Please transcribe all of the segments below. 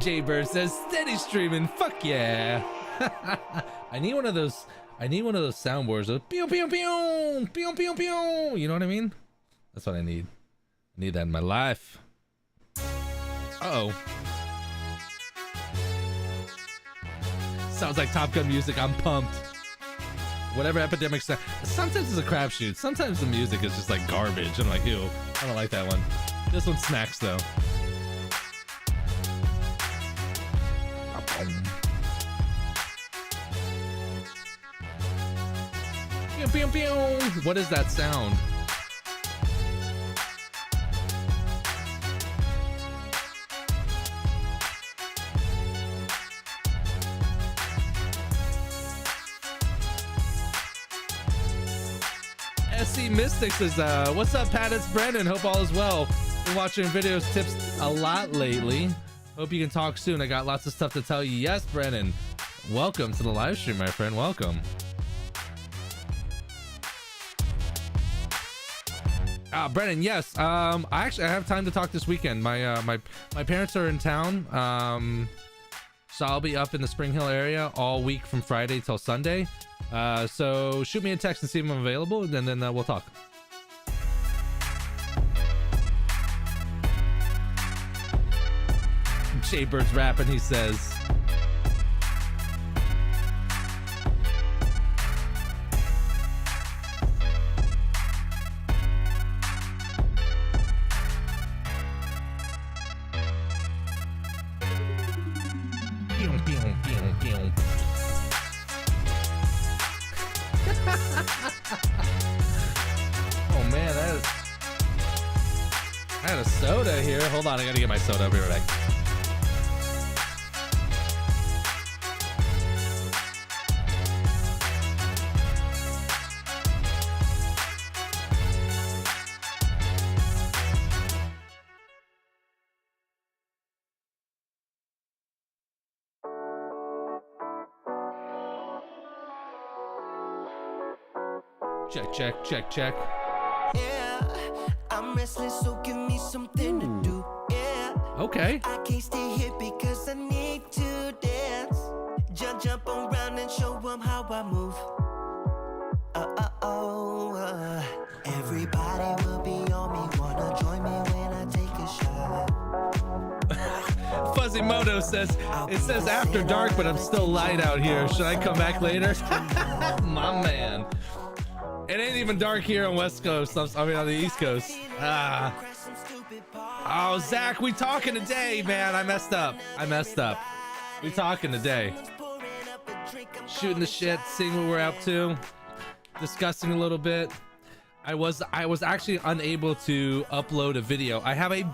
Jaybird says steady streaming. Fuck yeah. I need one of those. I need one of those soundboards. Those pew pew pew pew pew pew. You know what I mean? That's what I need. I need that in my life. Uh-oh. Sounds like Top Gun music. I'm pumped. Whatever Epidemic sound. Sometimes it's a crapshoot. Sometimes the music is just like garbage. I'm like, ew. I don't like that one. This one snacks though. Pew, pew, pew. What is that sound? SC Mystics is what's up, Pat? It's Brennan. Hope all is well. Been watching videos tips a lot lately. Hope you can talk soon. I got lots of stuff to tell you. Yes, Brennan. Welcome to the live stream, my friend. Welcome. Brennan, yes. I have time to talk this weekend. My parents are in town. So I'll be up in the Spring Hill area all week from Friday till Sunday. So shoot me a text and see if I'm available, and then we'll talk. Jaybird's rapping, he says. Oh man, I had a soda here. Hold on, I gotta get my soda. I'll be right back. Check. Yeah, I'm restless, so give me something to do. Yeah. Okay. I can't stay here because I need to dance. Jump around and show them how I move. Everybody will be on me. Wanna join me when I take a shot. Fuzzy Moto says, it says after dark, but I'm still light out here. Should I come back later? My man. It ain't even dark here on West Coast. I mean, on the East Coast. Oh, Zach, we talking today, man. I messed up. We talking today. Shooting the shit, seeing what we're up to, discussing a little bit. I was actually unable to upload a video. I have a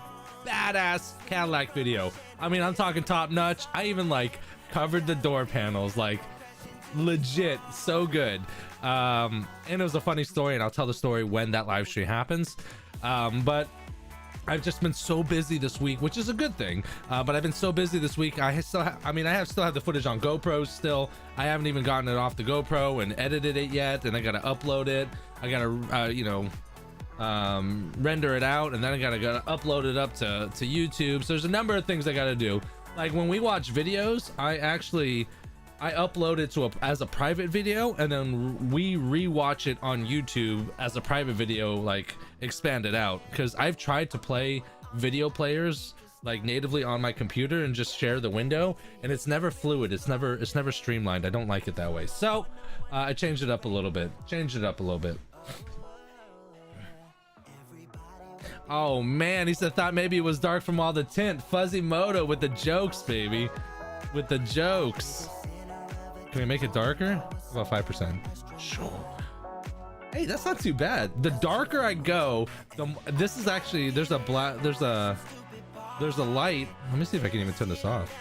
badass Cadillac video. I mean, I'm talking top notch. I even like covered the door panels, like legit, so good. And it was a funny story, and I'll tell the story when that live stream happens. But I've just been so busy this week, which is a good thing. But I've been so busy this week. I still have the footage on GoPro still. I haven't even gotten it off the GoPro and edited it yet, and I gotta upload it. I gotta render it out, and then I gotta upload it up to YouTube. So there's a number of things I gotta do. Like when we watch videos, I upload it as a private video, and then we rewatch it on YouTube as a private video, like expanded out. Because I've tried to play video players like natively on my computer and just share the window, and it's never fluid. It's never streamlined. I don't like it that way. So I changed it up a little bit. Oh man, he said thought maybe it was dark from all the tint. Fuzzy Moto with the jokes, baby, with the jokes. Can we make it darker? About 5%. Sure. Hey, that's not too bad. The darker I go, this is actually, there's a light. Let me see if I can even turn this off.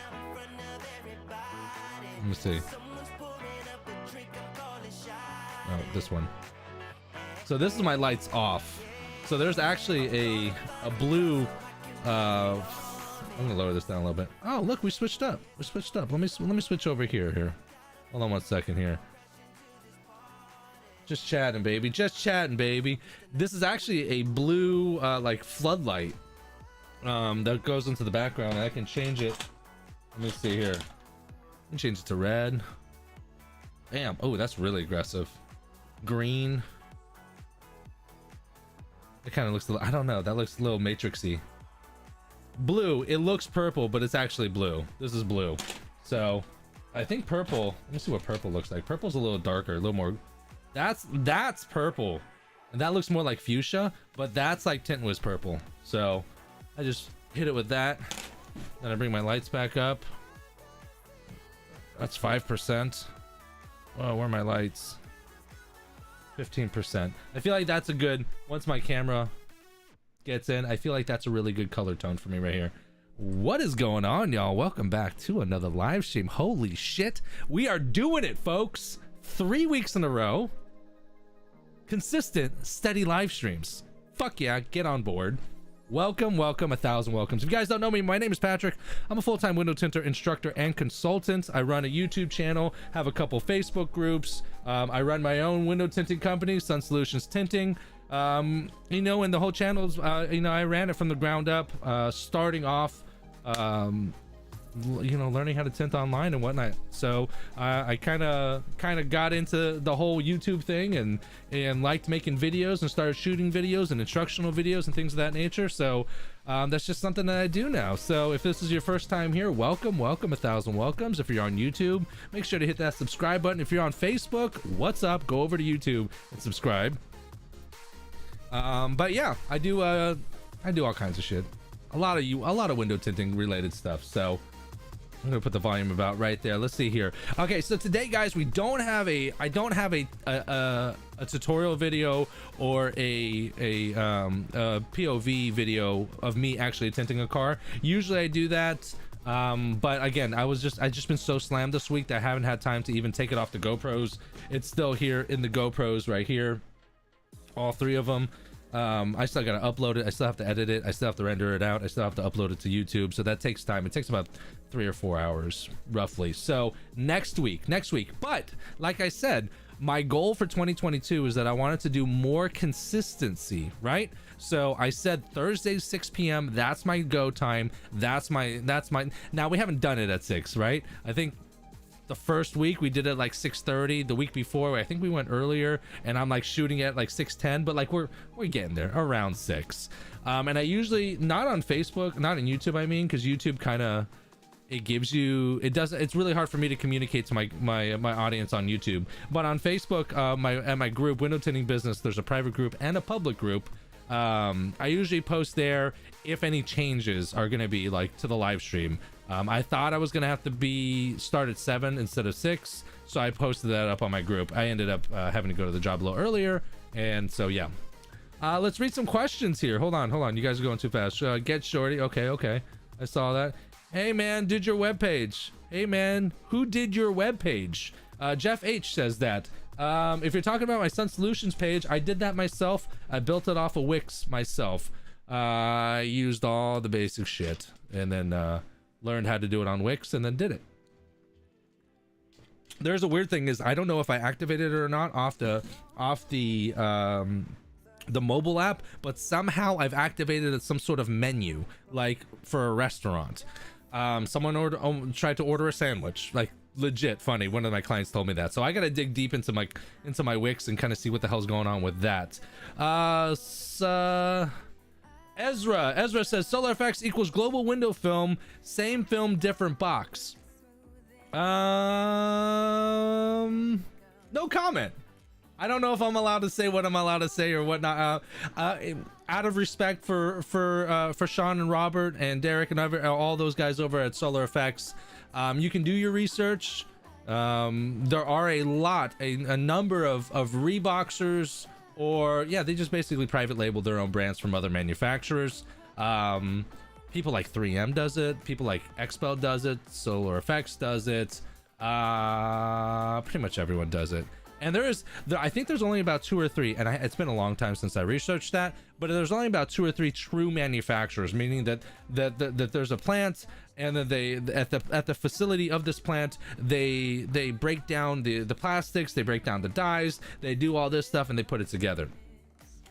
Let me see. Oh, this one. So this is my lights off. So there's actually a blue, I'm gonna lower this down a little bit. Oh, look, we switched up. Let me switch over here. Hold on 1 second here. Just chatting, baby. This is actually a blue, like floodlight, that goes into the background. And I can change it Let me see here. Let me change it to red. Damn. Oh, that's really aggressive. Green. It kind of looks a little, I don't know. That looks a little matrixy. Blue. It looks purple, but it's actually blue. This is blue. So I think purple. Let me see what purple looks like. Purple's a little darker, a little more. That's purple. And that looks more like fuchsia, but that's like Tint Wiz purple. So I just hit it with that. Then I bring my lights back up. That's 5%. Whoa, where are my lights? 15%. I feel like that's a good, once my camera gets in, I feel like that's a really good color tone for me right here. What is going on, y'all? Welcome back to another live stream. Holy shit. We are doing it, folks. 3 weeks in a row. Consistent, steady live streams. Fuck yeah, get on board. Welcome, 1,000 welcomes. If you guys don't know me, my name is Patrick. I'm a full-time window tinter instructor and consultant. I run a YouTube channel, have a couple Facebook groups. I run my own window tinting company, Sun Solutions Tinting. You know, and the whole channel's, you know, I ran it from the ground up, starting off, you know, learning how to tint online and whatnot. So I kind of got into the whole YouTube thing and liked making videos and started shooting videos and instructional videos and things of that nature. So that's just something that I do now. So if this is your first time here, welcome, 1,000 welcomes. If you're on YouTube, make sure to hit that subscribe button. If you're on Facebook, what's up? Go over to YouTube and subscribe. But yeah, I do all kinds of shit. A lot of window tinting related stuff. So I'm gonna put the volume about right there. Let's see here. Okay, so today, guys, I don't have a tutorial video or a POV video of me actually tinting a car. Usually I do that, but again, I just been so slammed this week that I haven't had time to even take it off the GoPros. It's still here in the GoPros right here, all 3 of them. I still gotta upload it. I still have to edit it. I still have to render it out. I still have to upload it to YouTube. So that takes time. It takes about 3 or 4 hours roughly. So next week, but like I said, my goal for 2022 is that I wanted to do more consistency, right? So I said Thursdays 6 p.m. That's my go time. That's my, now we haven't done it at 6, right? I think the first week we did it like 6:30. The week before, I think we went earlier, and I'm like shooting at like 6:10, but like we're getting there around 6. And I usually, not on Facebook, not on YouTube, I mean, because YouTube kind of, it's really hard for me to communicate to my audience on YouTube. But on Facebook, my group, Window Tinting Business, there's a private group and a public group. I usually post there if any changes are going to be like to the live stream. I thought I was going to have to start at 7 instead of 6, so I posted that up on my group. I ended up having to go to the job a little earlier, and so yeah. Let's read some questions here. Hold on, you guys are going too fast. Get Shorty. Okay, I saw that. Hey man, did your webpage. Hey man, who did your webpage? Jeff H says that. If you're talking about my Sun Solutions page, I did that myself. I built it off of Wix myself. I used all the basic shit and then learned how to do it on Wix and then did it. There's a weird thing is I don't know if I activated it or not off the mobile app, but somehow I've activated some sort of menu, like for a restaurant. Someone tried to order a sandwich, like legit funny. One of my clients told me that, so I gotta dig deep into my Wix and kind of see what the hell's going on with that. Ezra says solar effects equals global window film, same film, different box. No comment. I don't know if I'm allowed to say what I'm allowed to say or whatnot. Out of respect for Sean and Robert and Derek and all those guys over at Solar Effects, you can do your research. There are a number of Reeboxers, or yeah, they just basically private label their own brands from other manufacturers. People like 3M does it. People like Expel does it. Solar Effects does it. Pretty much everyone does it. And I think there's only about 2 or 3, and it's been a long time since I researched that, but there's only about 2 or 3 true manufacturers, meaning that there's a plant, and then they at the facility of this plant, they break down the plastics, they break down the dyes, they do all this stuff, and they put it together.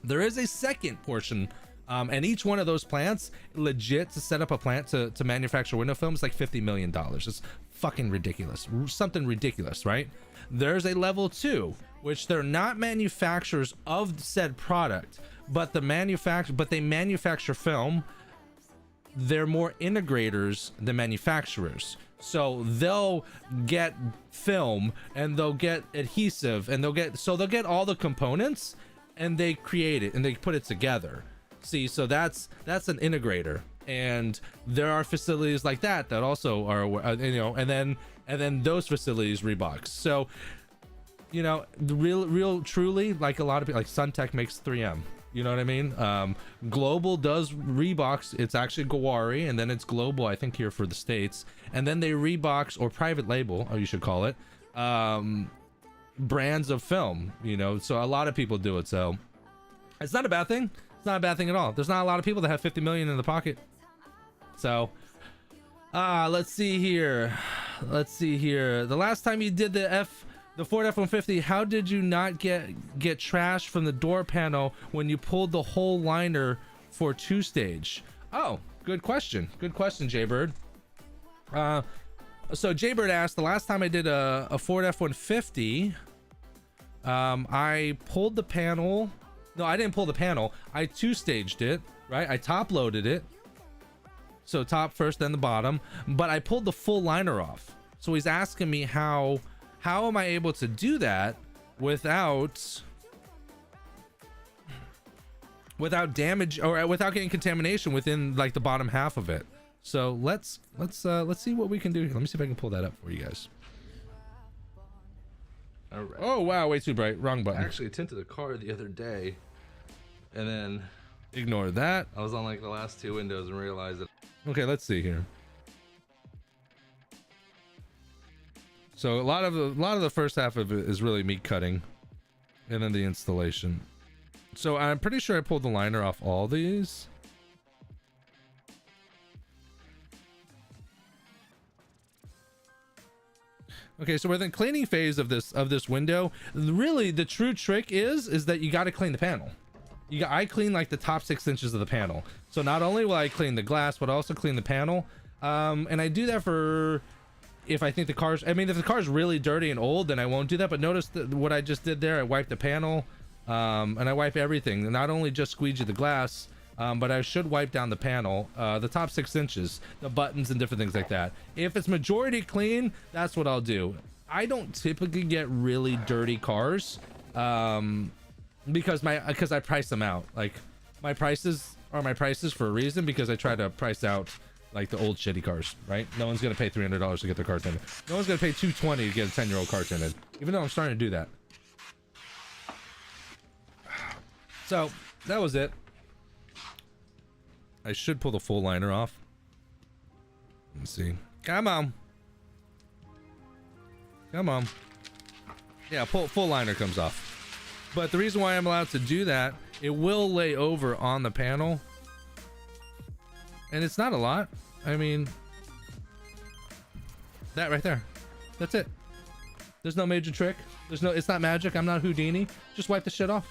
There is a second portion And each one of those plants, legit, to set up a plant to manufacture window film is like $50 million. It's fucking ridiculous. Something ridiculous, right? There's a level 2, which they're not manufacturers of said product, but they manufacture film. They're more integrators than manufacturers. So they'll get film and they'll get adhesive and they'll get all the components and they create it and they put it together. See, so that's an integrator, and there are facilities like that also are, and then those facilities rebox. So, the real truly, like a lot of people, like Suntech makes 3M. You know what I mean? Global does rebox. It's actually Gawari, and then it's Global, I think, here for the States. And then they rebox, or private label, you should call it, brands of film, so a lot of people do it. So it's not a bad thing. It's not a bad thing at all. There's not a lot of people that have 50 million in the pocket. So, let's see here. The last time you did the Ford F-150, how did you not get trash from the door panel when you pulled the whole liner for 2-stage? Oh, good question, Jaybird. So Jaybird asked, the last time I did a Ford F-150, I pulled the panel. No, I didn't pull the panel. I 2-staged it, right? I top loaded it. So top first, then the bottom, but I pulled the full liner off. So he's asking me how am I able to do that without damage or without getting contamination within like the bottom half of it. So let's see what we can do here. Let me see if I can pull that up for you guys. All right. Oh wow, way too bright. Wrong button. Actually tinted a car the other day, and then ignore that. I was on like the last 2 windows and realized that. Okay, let's see here. So a lot of the first half of it is really me cutting, and then the installation. So I'm pretty sure I pulled the liner off all these. Okay, so we're in the cleaning phase of this window. Really, the true trick is that you got to clean the panel. I clean like the top 6 inches of the panel. So not only will I clean the glass, but I also clean the panel. And I do that for if I think if the car's really dirty and old, then I won't do that. But notice what I just did there. I wiped the panel, and I wipe everything. Not only just squeegee the glass, but I should wipe down the panel, the top 6 inches, the buttons and different things like that. If it's majority clean, that's what I'll do. I don't typically get really dirty cars, because I price them out. Like, my prices are my prices for a reason, because I try to price out like the old shitty cars, right? No one's gonna pay $300 to get their car tinted. No one's gonna pay $220 to get a 10-year-old car tinted, even though I'm starting to do that. So that was it. I should pull the full liner off. Let's see. Come on. Yeah, full liner comes off. But the reason why I'm allowed to do that, it will lay over on the panel, and it's not a lot. I mean, that right there, that's it. There's no major trick. It's not magic. I'm not Houdini. Just wipe the shit off.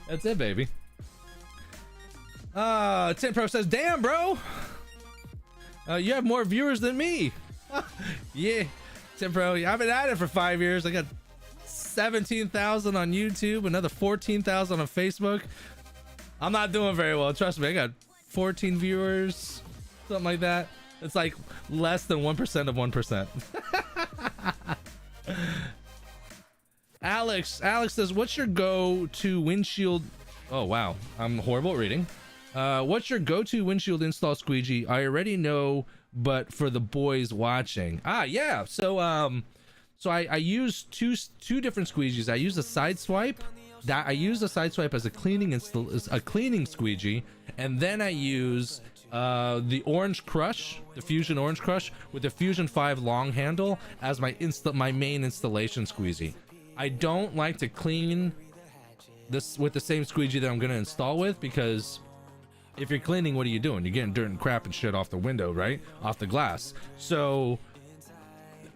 That's it, baby. Tint Pro says, damn, bro, you have more viewers than me. Yeah, Tint Pro, I've been at it for 5 years. I got 17,000 on YouTube, another 14,000 on Facebook. I'm not doing very well, trust me. I got 14 viewers, something like that. It's like less than 1% of 1%. Alex says, what's your go-to windshield? Oh wow, I'm horrible at reading. What's your go-to windshield install squeegee? I already know, but for the boys watching. Yeah, so I use two different squeegees. I use a side swipe. I use the side swipe as a cleaning squeegee, and then I use the Orange Crush, the Fusion Orange Crush with the Fusion 5 long handle as my main installation squeegee. I don't like to clean this with the same squeegee that I'm going to install with, because if you're cleaning, what are you doing? You're getting dirt and crap and shit off the window, right? Off the glass. So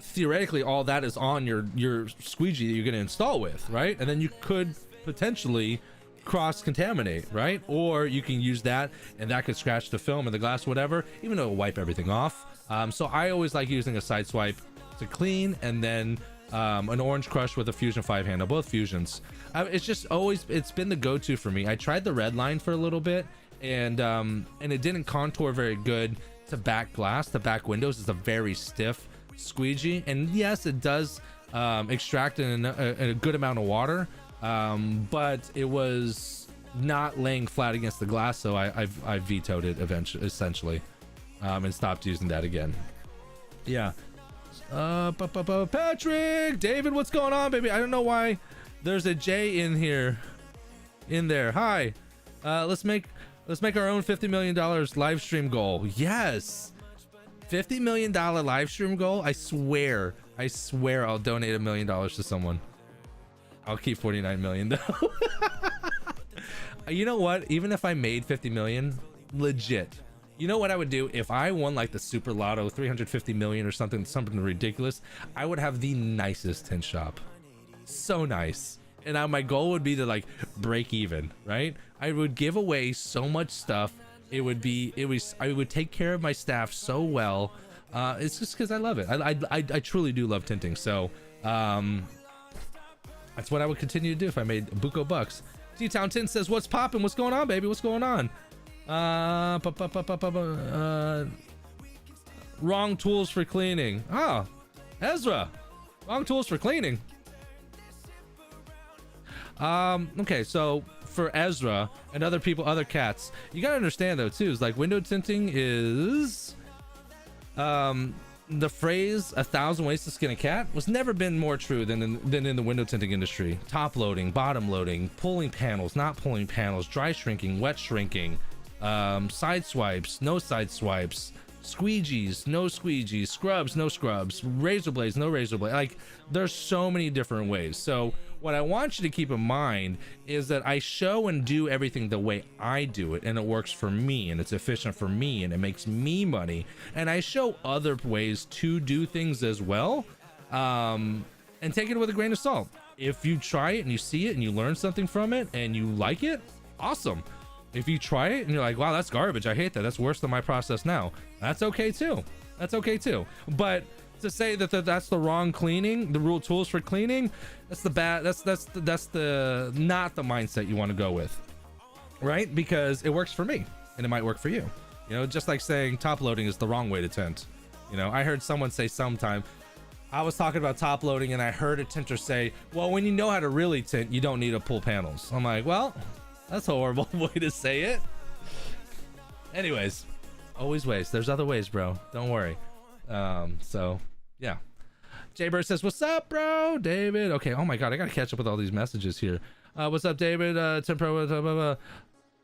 theoretically, all that is on your squeegee that you're going to install with, right? And then you could potentially cross contaminate, right? Or you can use that and that could scratch the film and the glass, whatever, even though it'll wipe everything off. So I always like using a side swipe to clean, and then an orange crush with a Fusion 5 handle, both Fusions. It's just always, it's been the go-to for me. I tried the red line for a little bit, and it didn't contour very good to back glass. The back windows is a very stiff squeegee, and yes, it does extract in a good amount of water, but it was not laying flat against the glass, so I vetoed it eventually, essentially, and stopped using that again. Yeah. Patrick, David, what's going on, baby? I don't know why there's a J in there. Hi. Let's make our own $50 million live stream goal. Yes, $50 million live stream goal. I swear I'll donate $1 million to someone. I'll keep 49 million though. You know what, even if I made 50 million, legit, you know what I would do if I won like the super lotto, 350 million or something ridiculous? I would have the nicest tint shop, so nice. And my goal would be to like break even, right? I would give away so much stuff. I would take care of my staff so well. It's just because I love it. I truly do love tinting. So that's what I would continue to do if I made buco bucks. T-Town Tint says, what's poppin'? What's going on, baby? What's going on? Wrong tools for cleaning. Oh, Ezra, wrong tools for cleaning. Okay, so for Ezra and other people, other cats, you gotta understand though too, is like window tinting is the phrase 1,000 ways to skin a cat was never been more true than in the window tinting industry. Top loading, bottom loading, pulling panels, not pulling panels, dry shrinking, wet shrinking, side swipes, no side swipes, squeegees, no squeegees, scrubs, no scrubs, razor blades, no razor blade. Like there's so many different ways. So what I want you to keep in mind is that I show and do everything the way I do it, and it works for me, and it's efficient for me, and it makes me money. And I show other ways to do things as well, and take it with a grain of salt. If you try it and you see it and you learn something from it and you like it, awesome. If you try it and you're like, wow, that's garbage, I hate that, that's worse than my process now, that's okay too. That's okay too. But to say that that's the wrong cleaning, the rule tools for cleaning, that's the not the mindset you want to go with, right? Because it works for me and it might work for you. You know, just like saying top loading is the wrong way to tint. You know, I heard someone say sometime, I was talking about top loading and I heard a tinter say, well, when you know how to really tint, you don't need to pull panels. I'm like, well, that's a horrible way to say it. Anyways, always ways. There's other ways, bro. Don't worry. So yeah. Jaybird says, what's up, bro? David. Okay. Oh my God. I got to catch up with all these messages here. What's up, David?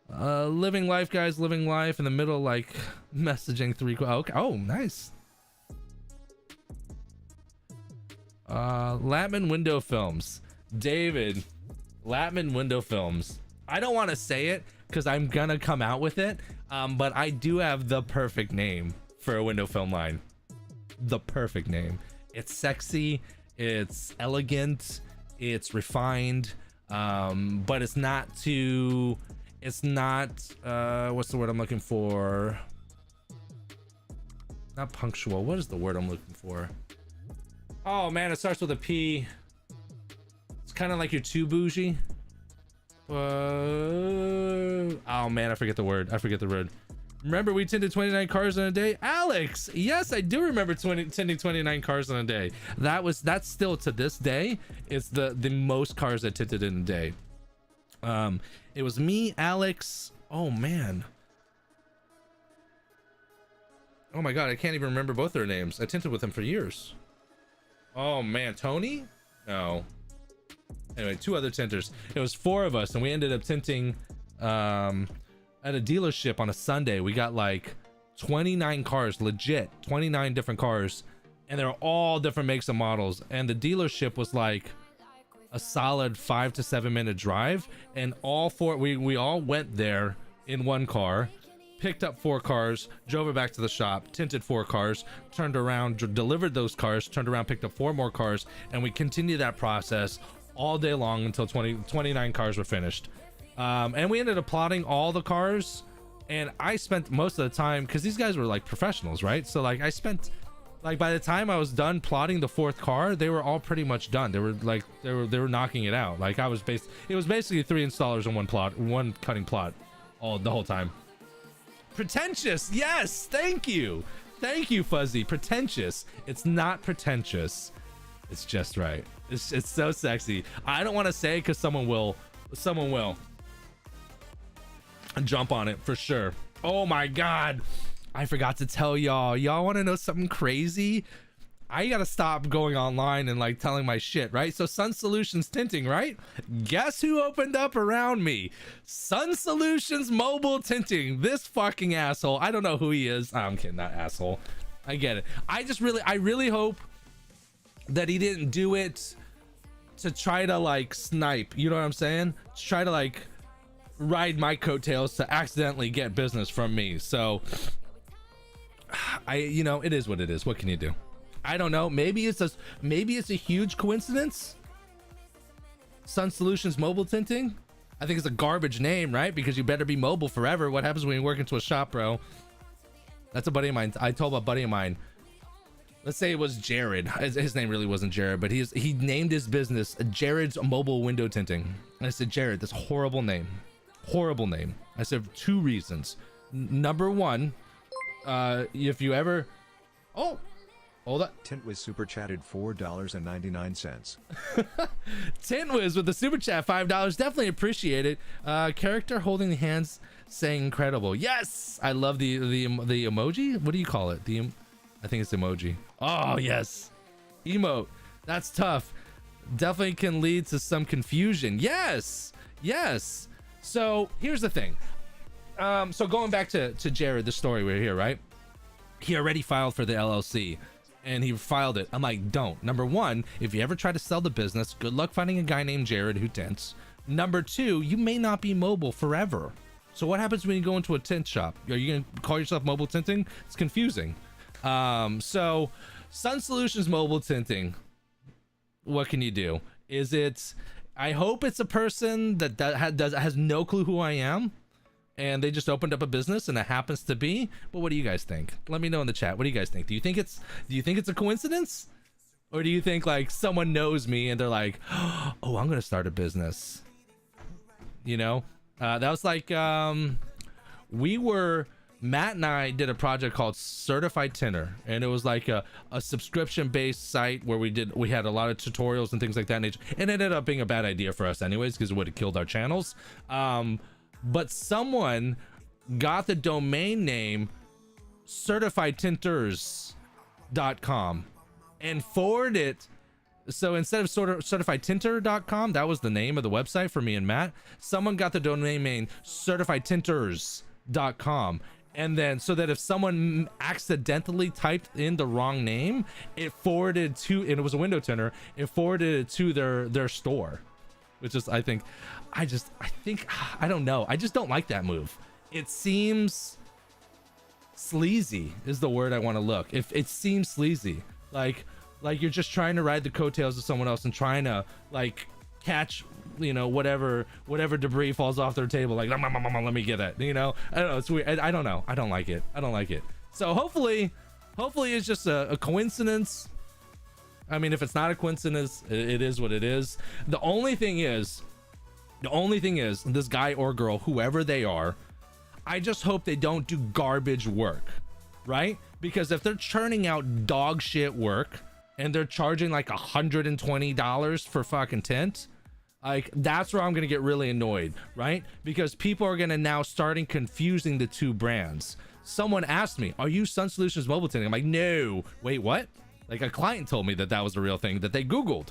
Living life, guys. Living life in the middle, like messaging three. Okay. Oh, nice. Latman Window Films. David, Latman Window Films. I don't want to say it because I'm going to come out with it. But I do have the perfect name for a window film line. The perfect name. It's sexy, it's elegant, it's refined, but it's not what's the word I'm looking for? Not punctual. What is the word I'm looking for? Oh man, it starts with a P. It's kind of like you're too bougie. Oh man, I forget the word. Remember we tinted 29 cars in a day? Alex, yes, I do remember tinting 29 cars in a day. That's still to this day, it's the most cars I tinted in a day. It was me, Alex. Oh man. Oh my God, I can't even remember both their names. I tinted with them for years. Oh man, Tony? No. Anyway, 2 other tinters. It was 4 of us, and we ended up tinting at a dealership on a Sunday. We got like 29 cars, legit 29 different cars, and they're all different makes and models. And the dealership was like a solid 5 to 7 minute drive, and all 4 we all went there in one car, picked up 4 cars, drove it back to the shop, tinted 4 cars, turned around, delivered those cars, turned around, picked up 4 more cars, and we continued that process all day long until 29 cars were finished. And we ended up plotting all the cars, and I spent most of the time, because these guys were like professionals, right? So like I spent, like, by the time I was done plotting the fourth car, they were all pretty much done. They were like, they were knocking it out. Like it was basically 3 installers in one cutting plot the whole time. Pretentious. Yes. Thank you, Fuzzy. Pretentious. It's not pretentious. It's just right. It's so sexy. I don't want to say, because someone will jump on it for sure. Oh my God, I forgot to tell y'all want to know something crazy? I gotta stop going online and like telling my shit, right? So Sun Solutions Tinting, right? Guess who opened up around me? Sun Solutions Mobile Tinting. This fucking asshole. I don't know who he is. I'm kidding, not asshole. I get it. I really hope that he didn't do it to try to like snipe, you know what I'm saying? To try to like ride my coattails to accidentally get business from me. So you know, it is what it is. What can you do? I don't know. Maybe it's a huge coincidence. Sun Solutions Mobile Tinting. I think it's a garbage name, right? Because you better be mobile forever. What happens when you work into a shop, bro? That's a buddy of mine. I told a buddy of mine. Let's say it was Jared. His name really wasn't Jared, but he named his business Jared's Mobile Window Tinting. And I said, Jared, that's a horrible name. Horrible name. I said 2 reasons. Number 1, if you ever, hold up. Tint Wiz super chatted $4.99. Tint Wiz with the super chat $5. Definitely appreciate it. Character holding the hands saying incredible. Yes, I love the emoji. What do you call it? I think it's emoji. Oh yes, emote. That's tough. Definitely can lead to some confusion. Yes. So here's the thing. So going back to Jared, the story we're here, right? He already filed for the LLC. And he filed it. I'm like, don't. Number 1, if you ever try to sell the business, good luck finding a guy named Jared who tints. Number 2, you may not be mobile forever. So what happens when you go into a tint shop? Are you gonna call yourself mobile tinting? It's confusing. So Sun Solutions Mobile Tinting. What can you do? I hope it's a person that has no clue who I am, and they just opened up a business and it happens to be. But what do you guys think? Let me know in the chat. What do you guys think? Do you think it's a coincidence, or do you think like someone knows me and they're like, oh, I'm gonna start a business? You know, that was like Matt and I did a project called Certified Tinter, and it was like a subscription based site where we had a lot of tutorials and things like that nature, and it ended up being a bad idea for us anyways because it would have killed our channels. But someone got the domain name certifiedtinters.com and forwarded it. So instead of certifiedtinter.com, that was the name of the website for me and Matt, someone got the domain name certifiedtinters.com. And then so that if someone accidentally typed in the wrong name, it forwarded to, and it was a window tinter, it forwarded it to their store. Which is, I don't know. I just don't like that move. It seems sleazy is the word I want to look. If it seems sleazy, like you're just trying to ride the coattails of someone else and trying to like catch, you know, whatever debris falls off their table. Like, let me get it. You know, I don't know. It's weird. I don't know. I don't like it. So hopefully it's just a coincidence. I mean, if it's not a coincidence, it is what it is. The only thing is this guy or girl, whoever they are, I just hope they don't do garbage work, right? Because if they're churning out dog shit work and they're charging like $120 for fucking tint, like that's where I'm gonna get really annoyed, right? Because people are gonna now starting confusing the 2 brands. Someone asked me, are you Sun Solutions Mobile Tinting? I'm like, no. Wait, what? Like a client told me that was a real thing that they Googled.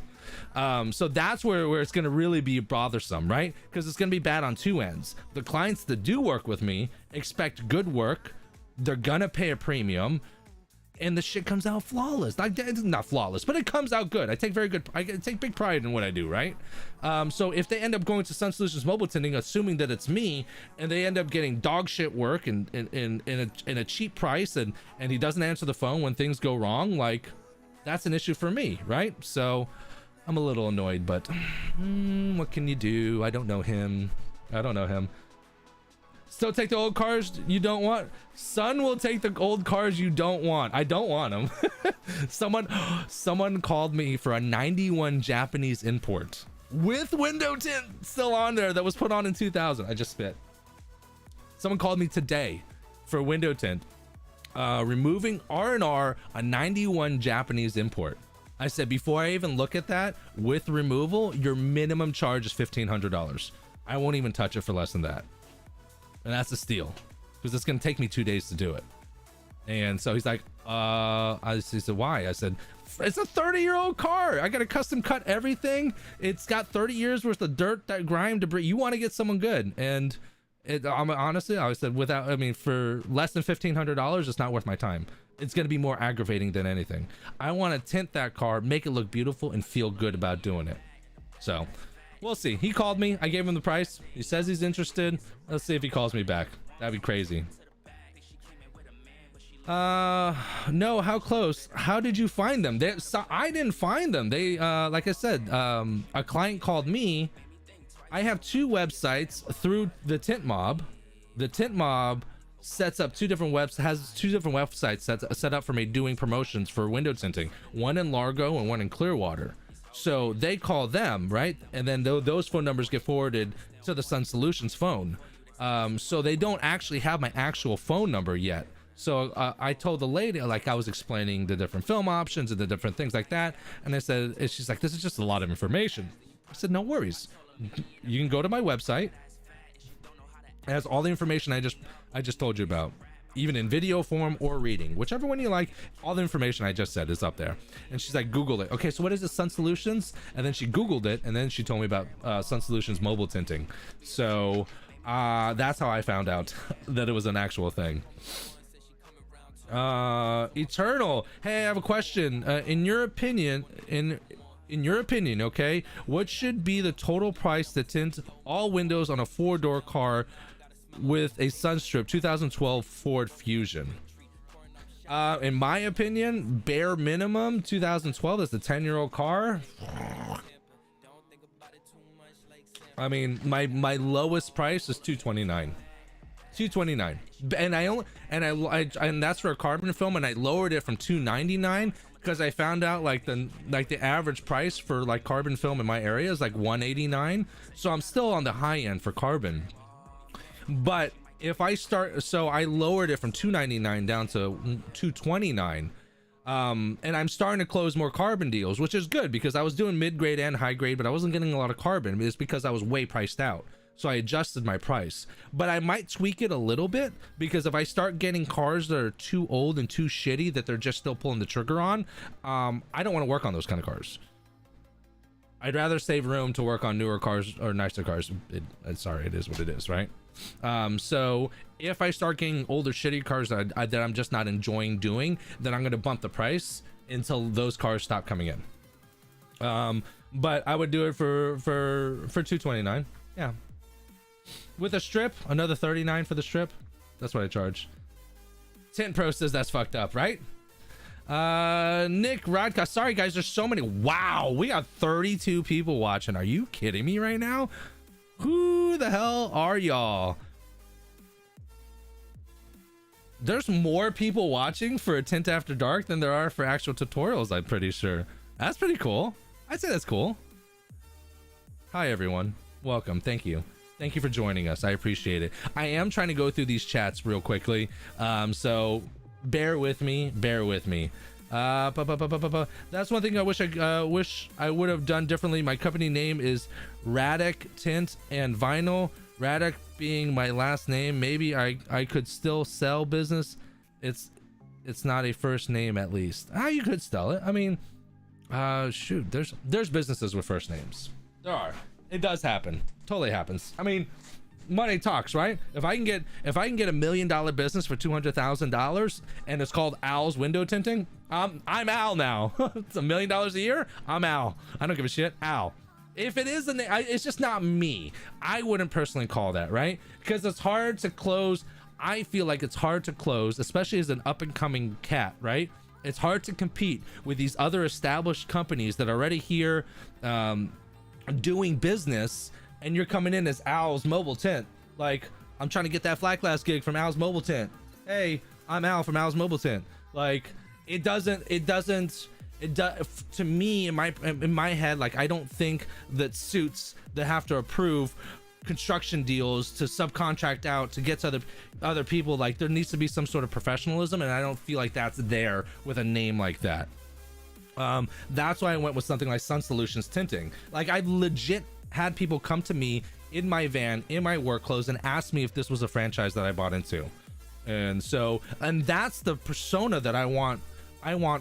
So that's where it's going to really be bothersome, right? Because it's going to be bad on 2 ends. The clients that do work with me expect good work. They're going to pay a premium. And the shit comes out flawless. Not flawless, but it comes out good. I take big pride in what I do, right? So if they end up going to Sun Solutions Mobile Tinting, assuming that it's me, and they end up getting dog shit work and in a cheap price, and he doesn't answer the phone when things go wrong, like that's an issue for me, right? So I'm a little annoyed, but what can you do? I don't know him. I don't know him. Still take the old cars you don't want. Son will take the old cars you don't want. I don't want them. Someone called me for a 91 Japanese import with window tint still on there that was put on in 2000. I just spit. Someone called me today for window tint, removing R&R, a 91 Japanese import. I said, before I even look at that, with removal, your minimum charge is $1,500. I won't even touch it for less than that. And that's a steal, because it's going to take me 2 days to do it. And so he's like, he said, why? I said, it's a 30-year-old car. I got to custom cut everything. It's got 30 years worth of dirt, that grime, debris. You want to get someone good. And honestly, I said, for less than $1,500, it's not worth my time. It's going to be more aggravating than anything. I want to tint that car, make it look beautiful, and feel good about doing it. So we'll see. He called me. I gave him the price. He says he's interested. Let's see if he calls me back. That'd be crazy. No, how close? How did you find them? I didn't find them. They, like I said, a client called me. I have 2 websites through the Tint Mob. The Tint Mob sets up 2 different has 2 different websites set up for me doing promotions for window tinting. One in Largo and one in Clearwater. So they call them, right? And then those phone numbers get forwarded to the Sun Solutions phone. So they don't actually have my actual phone number yet. So I told the lady, like, I was explaining the different film options and the different things like that. And I said, and she's like, this is just a lot of information. I said, no worries. You can go to my website. It has all the information I just told you about, even in video form or reading, whichever one you like. All the information I just said is up there. And she's like, Google it. Okay, so what is it, Sun Solutions? And then she Googled it, and then she told me about Sun Solutions mobile tinting. So that's how I found out that it was an actual thing. Eternal, hey, I have a question. In your opinion, okay, what should be the total price to tint all windows on a 4-door car with a Sunstrip 2012 Ford Fusion? In my opinion, bare minimum 2012 is the 10-year-old car. I mean, my lowest price is $229. And that's for a carbon film, and I lowered it from $299 because I found out like the average price for like carbon film in my area is like $189. So I'm still on the high end for carbon. But if I start, so I lowered it from $299 down to $229. And I'm starting to close more carbon deals, which is good because I was doing mid-grade and high grade, but I wasn't getting a lot of carbon. It's because I was way priced out. So I adjusted my price, but I might tweak it a little bit because if I start getting cars that are too old and too shitty that they're just still pulling the trigger on, I don't want to work on those kind of cars. I'd rather save room to work on newer cars or nicer cars. Sorry, it is what it is, right? So if I start getting older shitty cars that I'm just not enjoying doing, then I'm going to bump the price until those cars stop coming in. But I would do it for $229. Yeah. With a strip, another $39 for the strip. That's what I charge. Tint Pro says that's fucked up, right? Nick Rodka, sorry guys, there's so many. Wow, we got 32 people watching. Are you kidding me right now? Who the hell are y'all? There's more people watching for a Tint After Dark than there are for actual tutorials, I'm pretty sure. That's pretty cool. I'd say that's cool. Hi everyone, welcome. Thank you for joining us. I appreciate it. I am trying to go through these chats real quickly, so bear with me. That's one thing I wish I would have done differently. My company name is Radek Tint and Vinyl. Radek being my last name. Maybe I could still sell business. It's not a first name, at least. You could sell it. I mean, shoot, there's businesses with first names. There are. It does happen. Totally happens. I mean, money talks, right? If I can get $1 million business for $200,000 and it's called Al's Window Tinting, I'm Al now. It's $1 million a year. I'm Al. I don't give a shit. Al. If it is it's just not me. I wouldn't personally call that, right? Because it's hard to close. I feel like it's hard to close, especially as an up and coming cat, right? It's hard to compete with these other established companies that are already here, doing business and you're coming in as Al's Mobile Tint. Like, I'm trying to get that flat glass gig from Al's Mobile Tint. Hey, I'm Al from Al's Mobile Tint. Like, it doesn't to me, in my head, like, I don't think that suits that have to approve construction deals to subcontract out to get to other people, like, there needs to be some sort of professionalism, and I don't feel like that's there with a name like that. That's why I went with something like Sun Solutions Tinting. Like, I've legit had people come to me in my van, in my work clothes, and ask me if this was a franchise that I bought into. And that's the persona that I want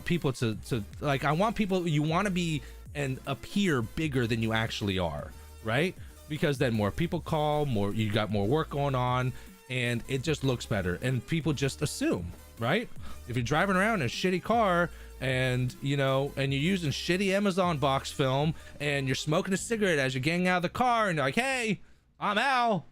people to like. I want people, you want to be and appear bigger than you actually are, right? Because then more people call, you got more work going on, and it just looks better, and people just assume, right? If you're driving around in a shitty car and you're using shitty Amazon box film and you're smoking a cigarette as you're getting out of the car and you're like, hey, I'm Al,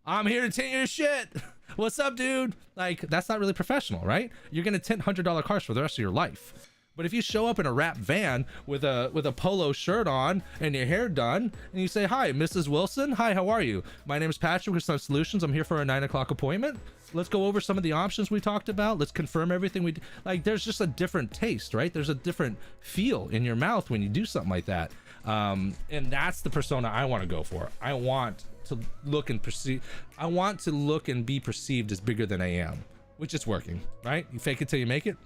I'm here to tint your shit. What's up, dude? Like, that's not really professional, right? You're gonna tint $100 cars for the rest of your life. But if you show up in a wrap van with a polo shirt on and your hair done, and you say, hi, Mrs. Wilson, hi, how are you? My name is Patrick with Sun Solutions. I'm here for a 9 o'clock appointment. Let's go over some of the options we talked about. Let's confirm everything like. There's just a different taste, right? There's a different feel in your mouth when you do something like that. And that's the persona I want to go for. I want to look and be perceived as bigger than I am, which is working, right? You fake it till you make it.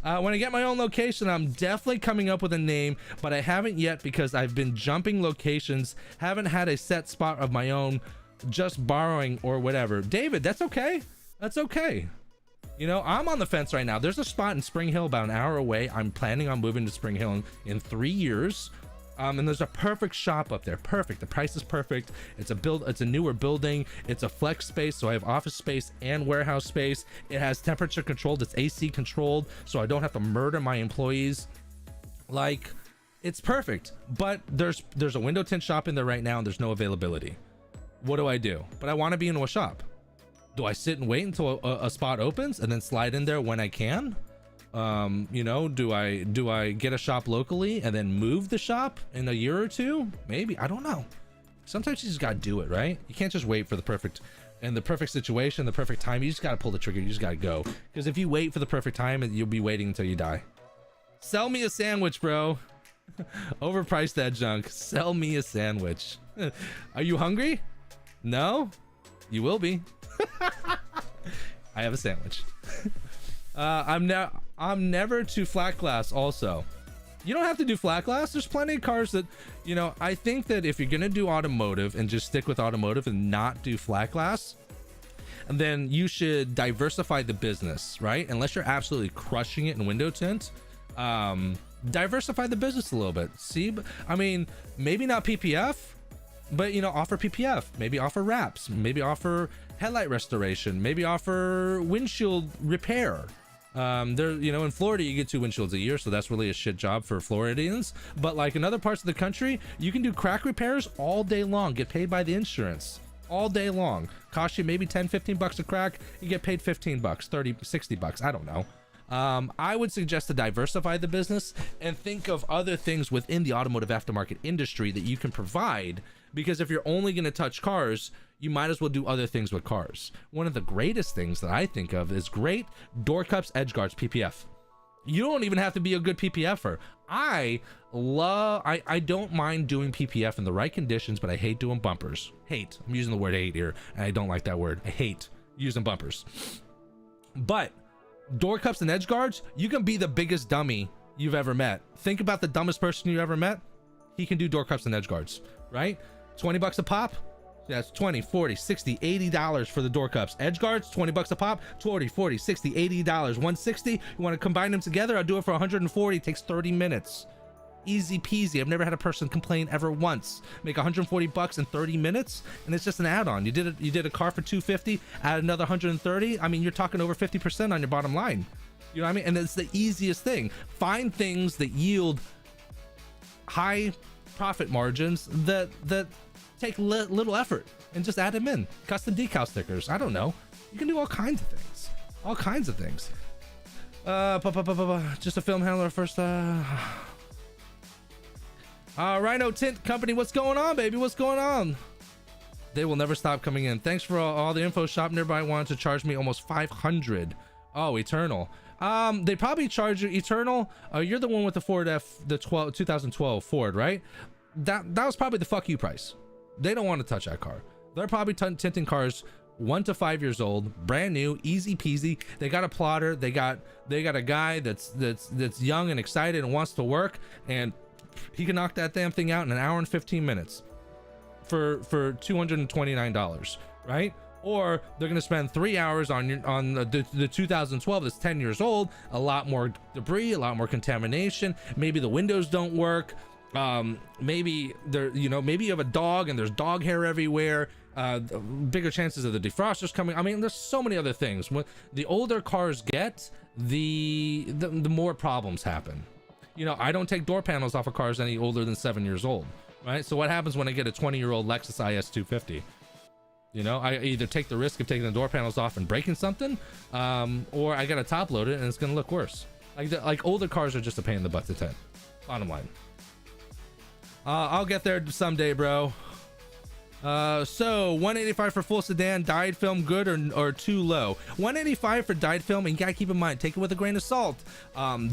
When I get my own location, I'm definitely coming up with a name, but I haven't yet because I've been jumping locations, haven't had a set spot of my own, just borrowing or whatever. David, that's okay. That's okay. I'm on the fence right now. There's a spot in Spring Hill about an hour away. I'm planning on moving to Spring Hill in 3 years. And there's a perfect shop up there. Perfect. The price is perfect. It's a newer building. It's a flex space, so I have office space and warehouse space. It has temperature controlled. It's AC controlled, so I don't have to murder my employees. Like, it's perfect. But there's a window tint shop in there right now, and there's no availability. What do I do? But I want to be in a shop. Do I sit and wait until a spot opens and then slide in there when I can? Do I get a shop locally and then move the shop in a year or two? Maybe. I don't know. Sometimes you just gotta do it, right? You can't just wait for the perfect situation, the perfect time. You just gotta pull the trigger. You just gotta go. Because if you wait for the perfect time, you'll be waiting until you die. Sell me a sandwich, bro. Overprice that junk. Sell me a sandwich. Are you hungry? No? You will be. I have a sandwich. I'm never to flat glass. Also, you don't have to do flat glass. There's plenty of cars that, I think that if you're gonna do automotive and just stick with automotive and not do flat glass, then you should diversify the business, right? Unless you're absolutely crushing it in window tint, diversify the business a little bit. See, I mean, maybe not PPF, but offer PPF, maybe offer wraps, maybe offer headlight restoration, maybe offer windshield repair. In Florida you get 2 windshields a year, so that's really a shit job for Floridians. But like in other parts of the country, you can do crack repairs all day long, get paid by the insurance all day long. Cost you maybe 10-15 bucks a crack, you get paid 15 bucks, 30, 60 bucks, I don't know. I would suggest to diversify the business and think of other things within the automotive aftermarket industry that you can provide, because if you're only going to touch cars, you might as well do other things with cars. One of the greatest things that I think of is great door cups, edge guards, PPF. You don't even have to be a good PPFer. I don't mind doing PPF in the right conditions, but I hate doing bumpers. Hate. I'm using the word hate here, and I don't like that word. I hate using bumpers. But door cups and edge guards, you can be the biggest dummy you've ever met. Think about the dumbest person you ever met. He can do door cups and edge guards, right? 20 bucks a pop. That's 20, 40, 60, $80 for the door cups. Edge guards, 20 bucks a pop, 40, 40, 60, $80, 160. You want to combine them together? I'll do it for 140. It takes 30 minutes. Easy peasy. I've never had a person complain ever once. Make 140 bucks in 30 minutes, and it's just an add-on. You did a car for 250, add another 130. I mean, you're talking over 50% on your bottom line. You know what I mean? And it's the easiest thing. Find things that yield high profit margins that take little effort, and just add them in. Custom decal stickers. I don't know. You can do all kinds of things. All kinds of things. Just a film handler first. Rhino Tint Company, what's going on, baby? What's going on? They will never stop coming in. Thanks for all the info. Shop nearby wanted to charge me almost 500. Oh, Eternal. They probably charge you Eternal. You're the one with the Ford 2012 Ford, right? That was probably the fuck you price. They don't want to touch that car. They're probably tinting cars 1 to 5 years old, brand new, easy peasy. They got a plotter. They got a guy that's young and excited and wants to work, and he can knock that damn thing out in an hour and 15 minutes for $229, right? Or they're gonna spend 3 hours on the 2012 that's 10 years old, a lot more debris, a lot more contamination. Maybe the windows don't work. Maybe maybe you have a dog and there's dog hair everywhere. Bigger chances of the defrosters coming. I mean, there's so many other things. When the older cars get, the more problems happen. I don't take door panels off of cars any older than 7 years old, right? So what happens when I get a 20-year-old Lexus IS 250? I either take the risk of taking the door panels off and breaking something, or I gotta top load it and it's gonna look worse. Like older cars are just a pain in the butt to tint. Bottom line. I'll get there someday, bro. So 185 for full sedan, dyed film, good or too low? 185 for dyed film, and you gotta keep in mind, take it with a grain of salt.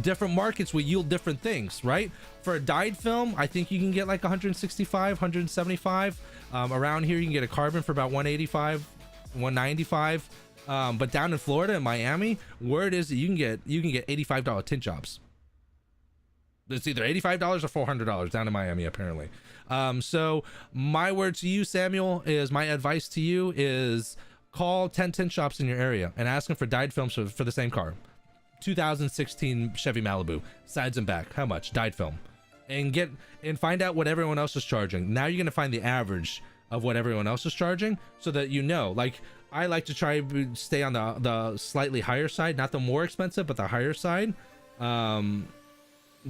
Different markets will yield different things, right? For a dyed film, I think you can get like 165, 175. Around here, you can get a carbon for about 185, 195. But down in Florida and Miami, word is that you can get $85 tint jobs. It's either $85 or $400 down in Miami, apparently. So my word to you, Samuel, is my advice to you is call 10 tint shops in your area and ask them for dyed films for the same car. 2016 Chevy Malibu, sides and back. How much? Dyed film. And find out what everyone else is charging. Now you're gonna find the average of what everyone else is charging, so that like I like to try to stay on the slightly higher side, not the more expensive, but the higher side.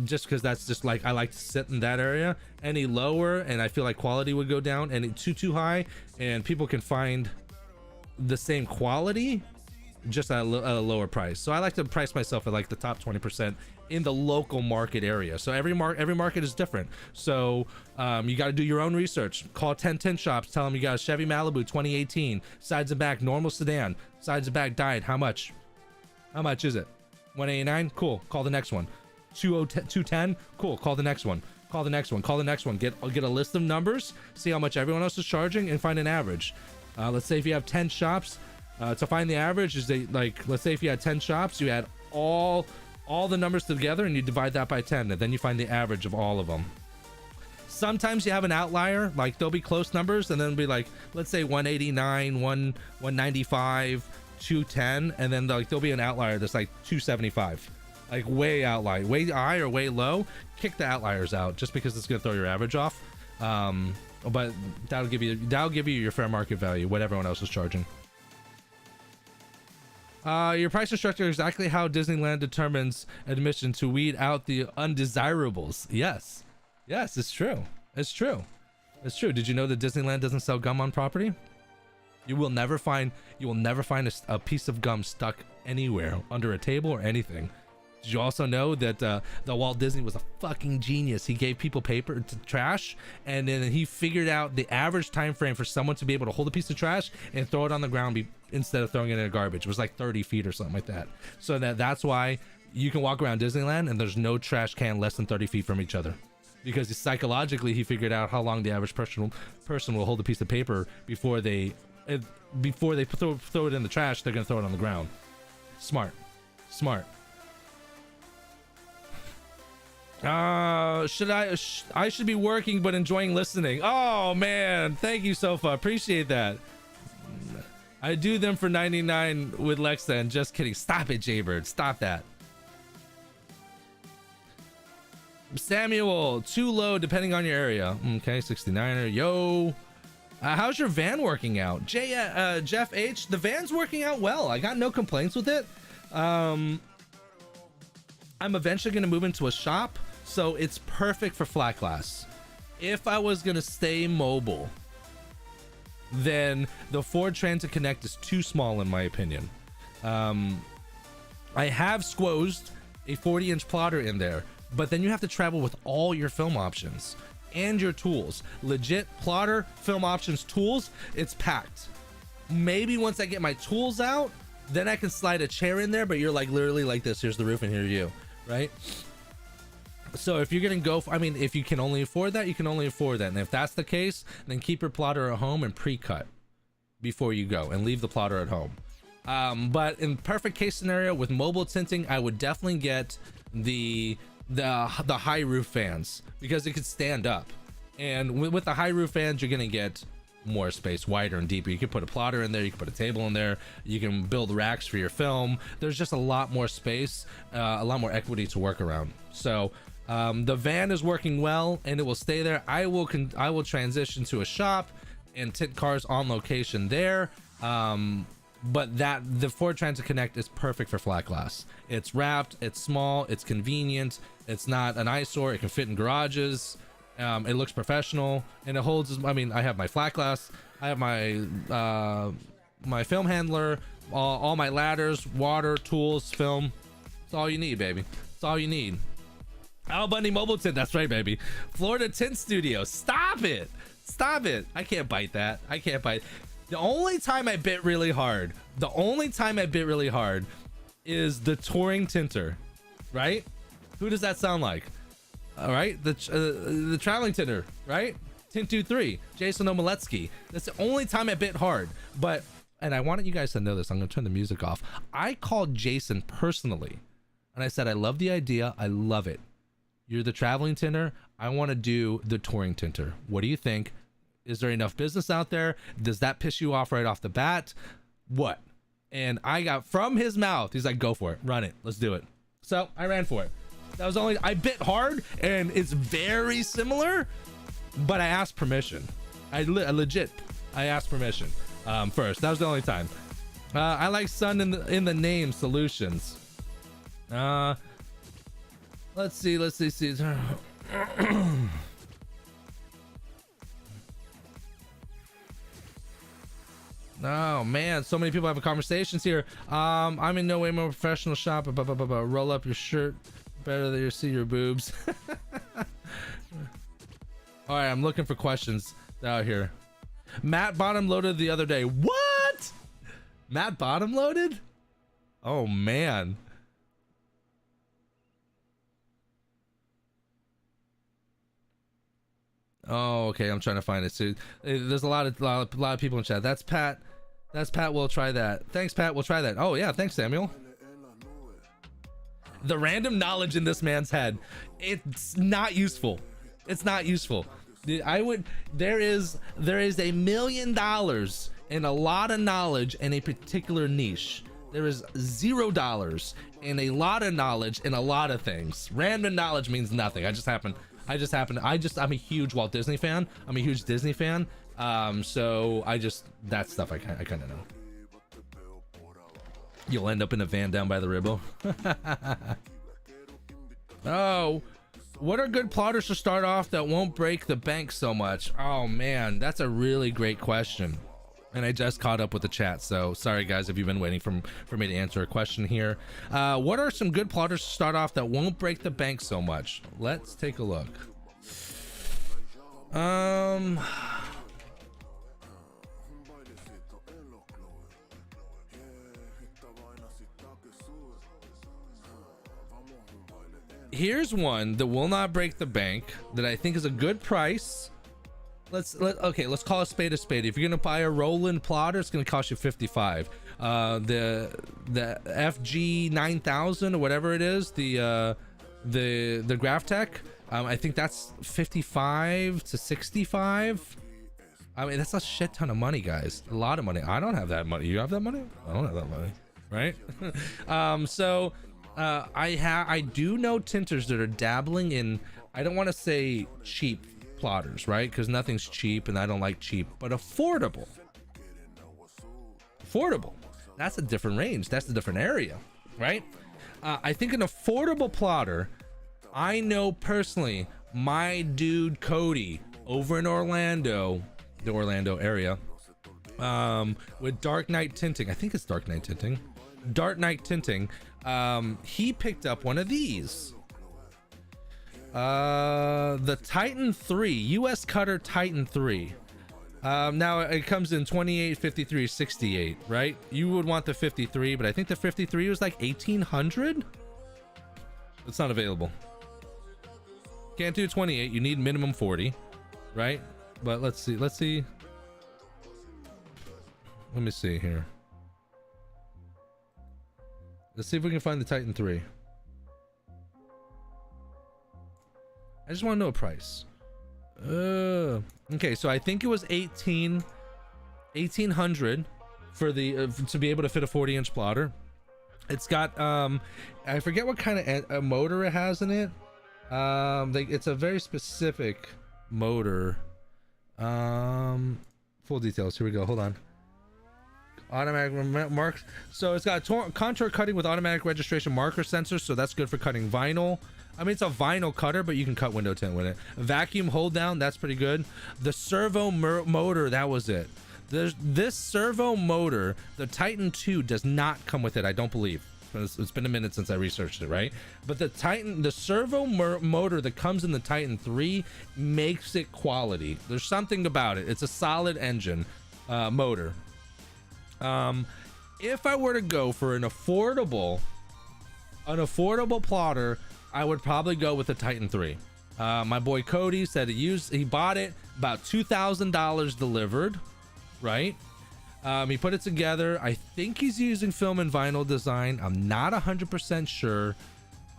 Just because that's just like I like to sit in that area. Any lower and I feel like quality would go down, and too high and people can find the same quality just at a lower price. So I like to price myself at like the top 20% in the local market area. So every market is different. So you got to do your own research. Call 10 tint shops, tell them you got a Chevy Malibu 2018, sides and back, normal sedan, sides and back dyed. How much is it? 189? Cool, call the next one. 210? Cool, call the next one. Call the next one. Get a list of numbers, see how much everyone else is charging, and find an average. Let's say if you have 10 shops, to find the average is let's say if you had 10 shops, you add all the numbers together and you divide that by 10, and then you find the average of all of them. Sometimes you have an outlier, like there'll be close numbers, and then it'll be like, let's say 189, 195, 210, and then there'll be an outlier that's like 275. Like way outlier, way high or way low. Kick the outliers out, just because it's gonna throw your average off. But that'll give you your fair market value, what everyone else is charging. Your pricing structure is exactly how Disneyland determines admission to weed out the undesirables. Yes, it's true. Did you know that Disneyland doesn't sell gum on property? You will never find a piece of gum stuck anywhere under a table or anything. Did you also know that the Walt Disney was a fucking genius? He gave people paper to trash, and then he figured out the average time frame for someone to be able to hold a piece of trash and throw it on the ground instead of throwing it in a garbage. It was like 30 feet or something like that. So that's why you can walk around Disneyland and there's no trash can less than 30 feet from each other, because psychologically he figured out how long the average person will hold a piece of paper before they throw it in the trash. They're gonna throw it on the ground. Smart. I should be working but enjoying listening. Oh man, thank you, Sofa. Appreciate that. I do them for 99 with Lexa, and just kidding. Stop it, Jaybird. Stop that. Samuel, too low depending on your area. Okay, 69er. Yo. How's your van working out? Jeff H, the van's working out well. I got no complaints with it. I'm eventually going to move into a shop, so it's perfect for flat glass. If I was going to stay mobile, then the Ford Transit Connect is too small in my opinion. I have squozed a 40-inch plotter in there, but then you have to travel with all your film options, and your tools. Legit plotter, film options, tools, it's packed. Maybe once I get my tools out, then I can slide a chair in there, but you're like literally like this. Here's the roof and here's you, right? So if you're gonna go for, I mean, if you can only afford that, you can only afford that. And if that's the case, then keep your plotter at home and pre-cut before you go and leave the plotter at home. But in perfect case scenario with mobile tinting, I would definitely get the high roof fans because it could stand up. And with the high roof fans, you're gonna get more space, wider and deeper. You can put a plotter in there, you can put a table in there, you can build racks for your film. There's just a lot more space, a lot more equity to work around. So the van is working well and it will stay there. I will transition to a shop and tint cars on location there. But the Ford Transit Connect is perfect for flat glass. It's wrapped, it's small, it's convenient, it's not an eyesore, it can fit in garages. It looks professional and it holds, I mean, I have my flat glass, I have my my film handler, all my ladders, water, tools, film. It's all you need, baby. It's all you need. Al Bundy Mobile Tint, that's right, baby. Florida Tint Studio. Stop it. Stop it. I can't bite that. I can't bite. The only time I bit really hard, is the touring tinter, right? Who does that sound like? All right, the traveling tinter, right? Tint 23, Jason Omeletsky. That's the only time I bit hard. But, and I wanted you guys to know this, I'm gonna turn the music off. I called Jason personally, and I said, I love the idea, I love it. You're the traveling tinter, I wanna do the touring tinter. What do you think? Is there enough business out there? Does that piss you off right off the bat? What? And I got from his mouth, he's like, go for it, run it, let's do it. So I ran for it. That was only, I bit hard and it's very similar, but I asked permission. I asked permission first. That was the only time. I like Sun in the name solutions. Let's see. Oh man, so many people having conversations here. I'm in no way more professional shop. Roll up your shirt better than you see your boobs. All right, I'm looking for questions out here. Matt bottom loaded the other day. What? Matt bottom loaded? Oh man. Oh, okay. I'm trying to find it. So there's a lot of people in chat. That's Pat. That's Pat. We'll try that. Thanks, Pat. We'll try that. Oh yeah. Thanks, Samuel. The random knowledge in this man's head. It's not useful. It's not useful. There is $1 million and a lot of knowledge in a particular niche. There is $0 and a lot of knowledge in a lot of things. Random knowledge means nothing. I'm a huge Walt Disney fan. I'm a huge Disney fan. So that stuff I kind of know. You'll end up in a van down by the Ribble. Oh, what are good plotters to start off that won't break the bank so much? Oh man, that's a really great question. And I just caught up with the chat, so sorry guys if you've been waiting for me to answer a question here. What are some good plotters to start off that won't break the bank so much? Let's take a look. Here's one that will not break the bank that I think is a good price. Let's call a spade a spade. If you're gonna buy a Roland plotter, it's gonna cost you $55. The FG 9000 or whatever it is, the Graphtec, I think that's $55 to $65. I mean, that's a shit ton of money, guys. A lot of money. I don't have that money. You have that money? I don't have that money, right? So I do know tinters that are dabbling in, I don't want to say cheap plotters, right? Because nothing's cheap and I don't like cheap, but affordable. That's a different range. That's a different area, right? I think an affordable plotter, I know personally, my dude Cody over in Orlando, the Orlando area, with Dark Knight Tinting, I think it's Dark Knight Tinting, he picked up one of these. The Titan 3, US Cutter Titan 3. Now it comes in 28, 53, 68, right? You would want the 53, but I think the 53 was like 1800. It's not available. Can't do 28. You need minimum 40, right? But let's see. Let me see here. Let's see if we can find the Titan 3. I just want to know a price. Okay, so I think it was 1800 for the to be able to fit a 40-inch plotter. It's got I forget what kind of motor it has in it. It's a very specific motor. Full details. Here we go. Hold on. Automatic marks. So it's got contour cutting with automatic registration marker sensors, so that's good for cutting vinyl. I mean, it's a vinyl cutter, but you can cut window tint with it. Vacuum hold down, that's pretty good. The servo motor, that was it. This servo motor, the Titan 2 does not come with it, I don't believe. It's been a minute since I researched it, right? But the servo motor that comes in the Titan 3 makes it quality. There's something about it. It's a solid engine motor. If I were to go for an affordable plotter, I would probably go with the Titan 3. My boy Cody said he bought it about $2,000 delivered, right? He put it together. I think he's using film and vinyl design. I'm not 100% sure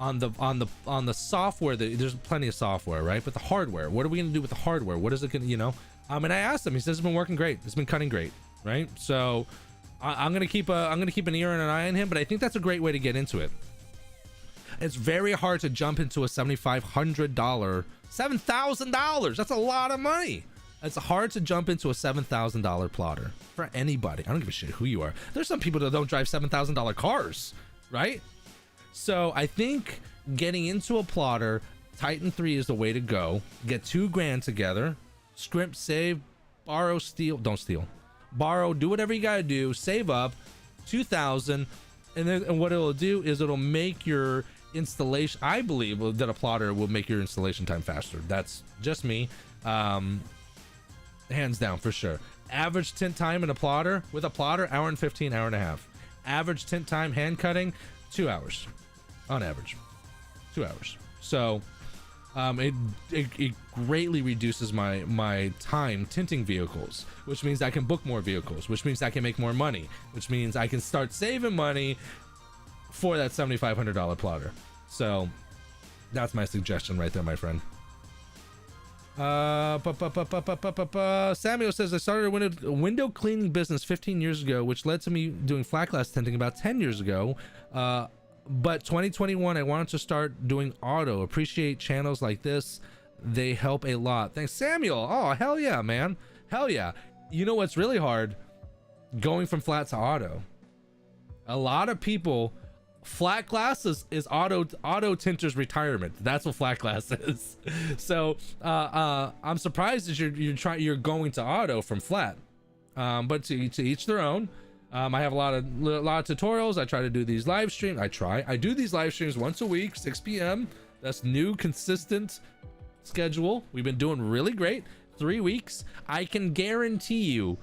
on the software. There's plenty of software, right? But the hardware, what are we gonna do with the hardware? What is it gonna, you know? And I asked him. He says it's been working great. It's been cutting great, right? So I'm gonna keep an ear and an eye on him. But I think that's a great way to get into it. It's very hard to jump into a $7,500, $7,000. That's a lot of money. It's hard to jump into a $7,000 plotter for anybody. I don't give a shit who you are. There's some people that don't drive $7,000 cars, right? So I think getting into a plotter, Titan 3 is the way to go. Get $2,000 together, scrimp, save, borrow, steal. Don't steal. Borrow, do whatever you gotta do. Save up $2,000, and what it'll do is it'll make your installation. I believe that a plotter will make your installation time faster. That's just me. Hands down for sure. Average tint time in a plotter with a plotter, hour and 15, hour and a half. Average tint time hand cutting, 2 hours on average. 2 hours. So it greatly reduces my time tinting vehicles, which means I can book more vehicles, which means I can make more money, which means I can start saving money for that $7,500 plotter. So that's my suggestion right there, my friend. Samuel says, I started a window cleaning business 15 years ago, which led to me doing flat glass tinting about 10 years ago. But 2021, I wanted to start doing auto. Appreciate channels like this. They help a lot. Thanks, Samuel. Oh, hell yeah, man. Hell yeah. You know what's really hard? Going from flat to auto. A lot of people, flat glass is auto tinters retirement. That's what flat glass is. So I'm surprised that you're going to auto from flat. But to each their own. I have a lot of tutorials. I try to do these live streams. I do these live streams once a week, 6 p.m. That's new, consistent schedule. We've been doing really great. 3 weeks. I can guarantee you,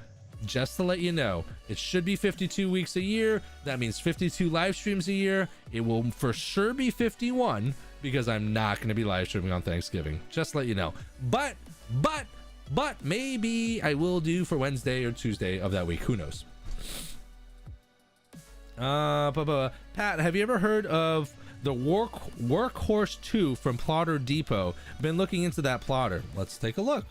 just to let you know, it should be 52 weeks a year. That means 52 live streams a year. It will for sure be 51 because I'm not going to be live streaming on Thanksgiving. Just to let you know. But maybe I will do for Wednesday or Tuesday of that week. Who knows? Pat, have you ever heard of the Workhorse 2 from Plotter Depot? Been looking into that plotter. Let's take a look.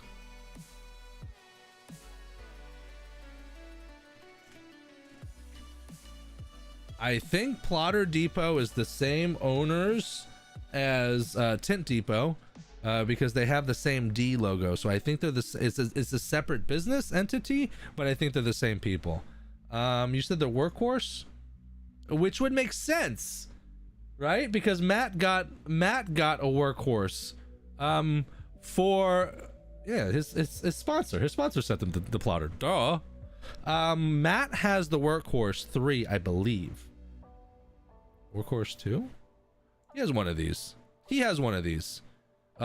I think Plotter Depot is the same owners as Tint Depot because they have the same D logo. So I think they're it's a separate business entity, but I think they're the same people. You said the Workhorse, which would make sense, right? Because Matt got a Workhorse for his sponsor. His sponsor sent them the plotter. Duh. Matt has the Workhorse 3, I believe. Workhorse 2? He has one of these.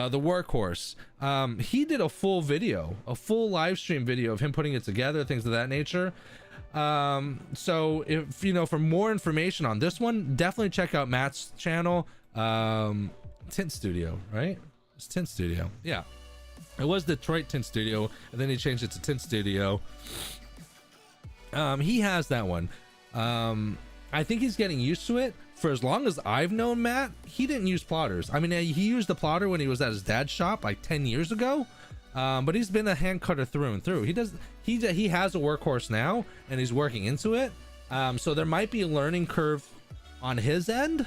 the workhorse. He did a full video, a full live stream video of him putting it together, things of that nature. So if you know, for more information on this one, definitely check out Matt's channel. Tint Studio, right? It's Tint Studio. Yeah, it was Detroit Tint Studio, and then he changed it to Tint Studio. He has that one. I think he's getting used to it. For as long as I've known Matt, he didn't use plotters. I mean, he used the plotter when he was at his dad's shop like 10 years ago. But he's been a hand cutter through and through. He has a workhorse now, and he's working into it. So there might be a learning curve on his end,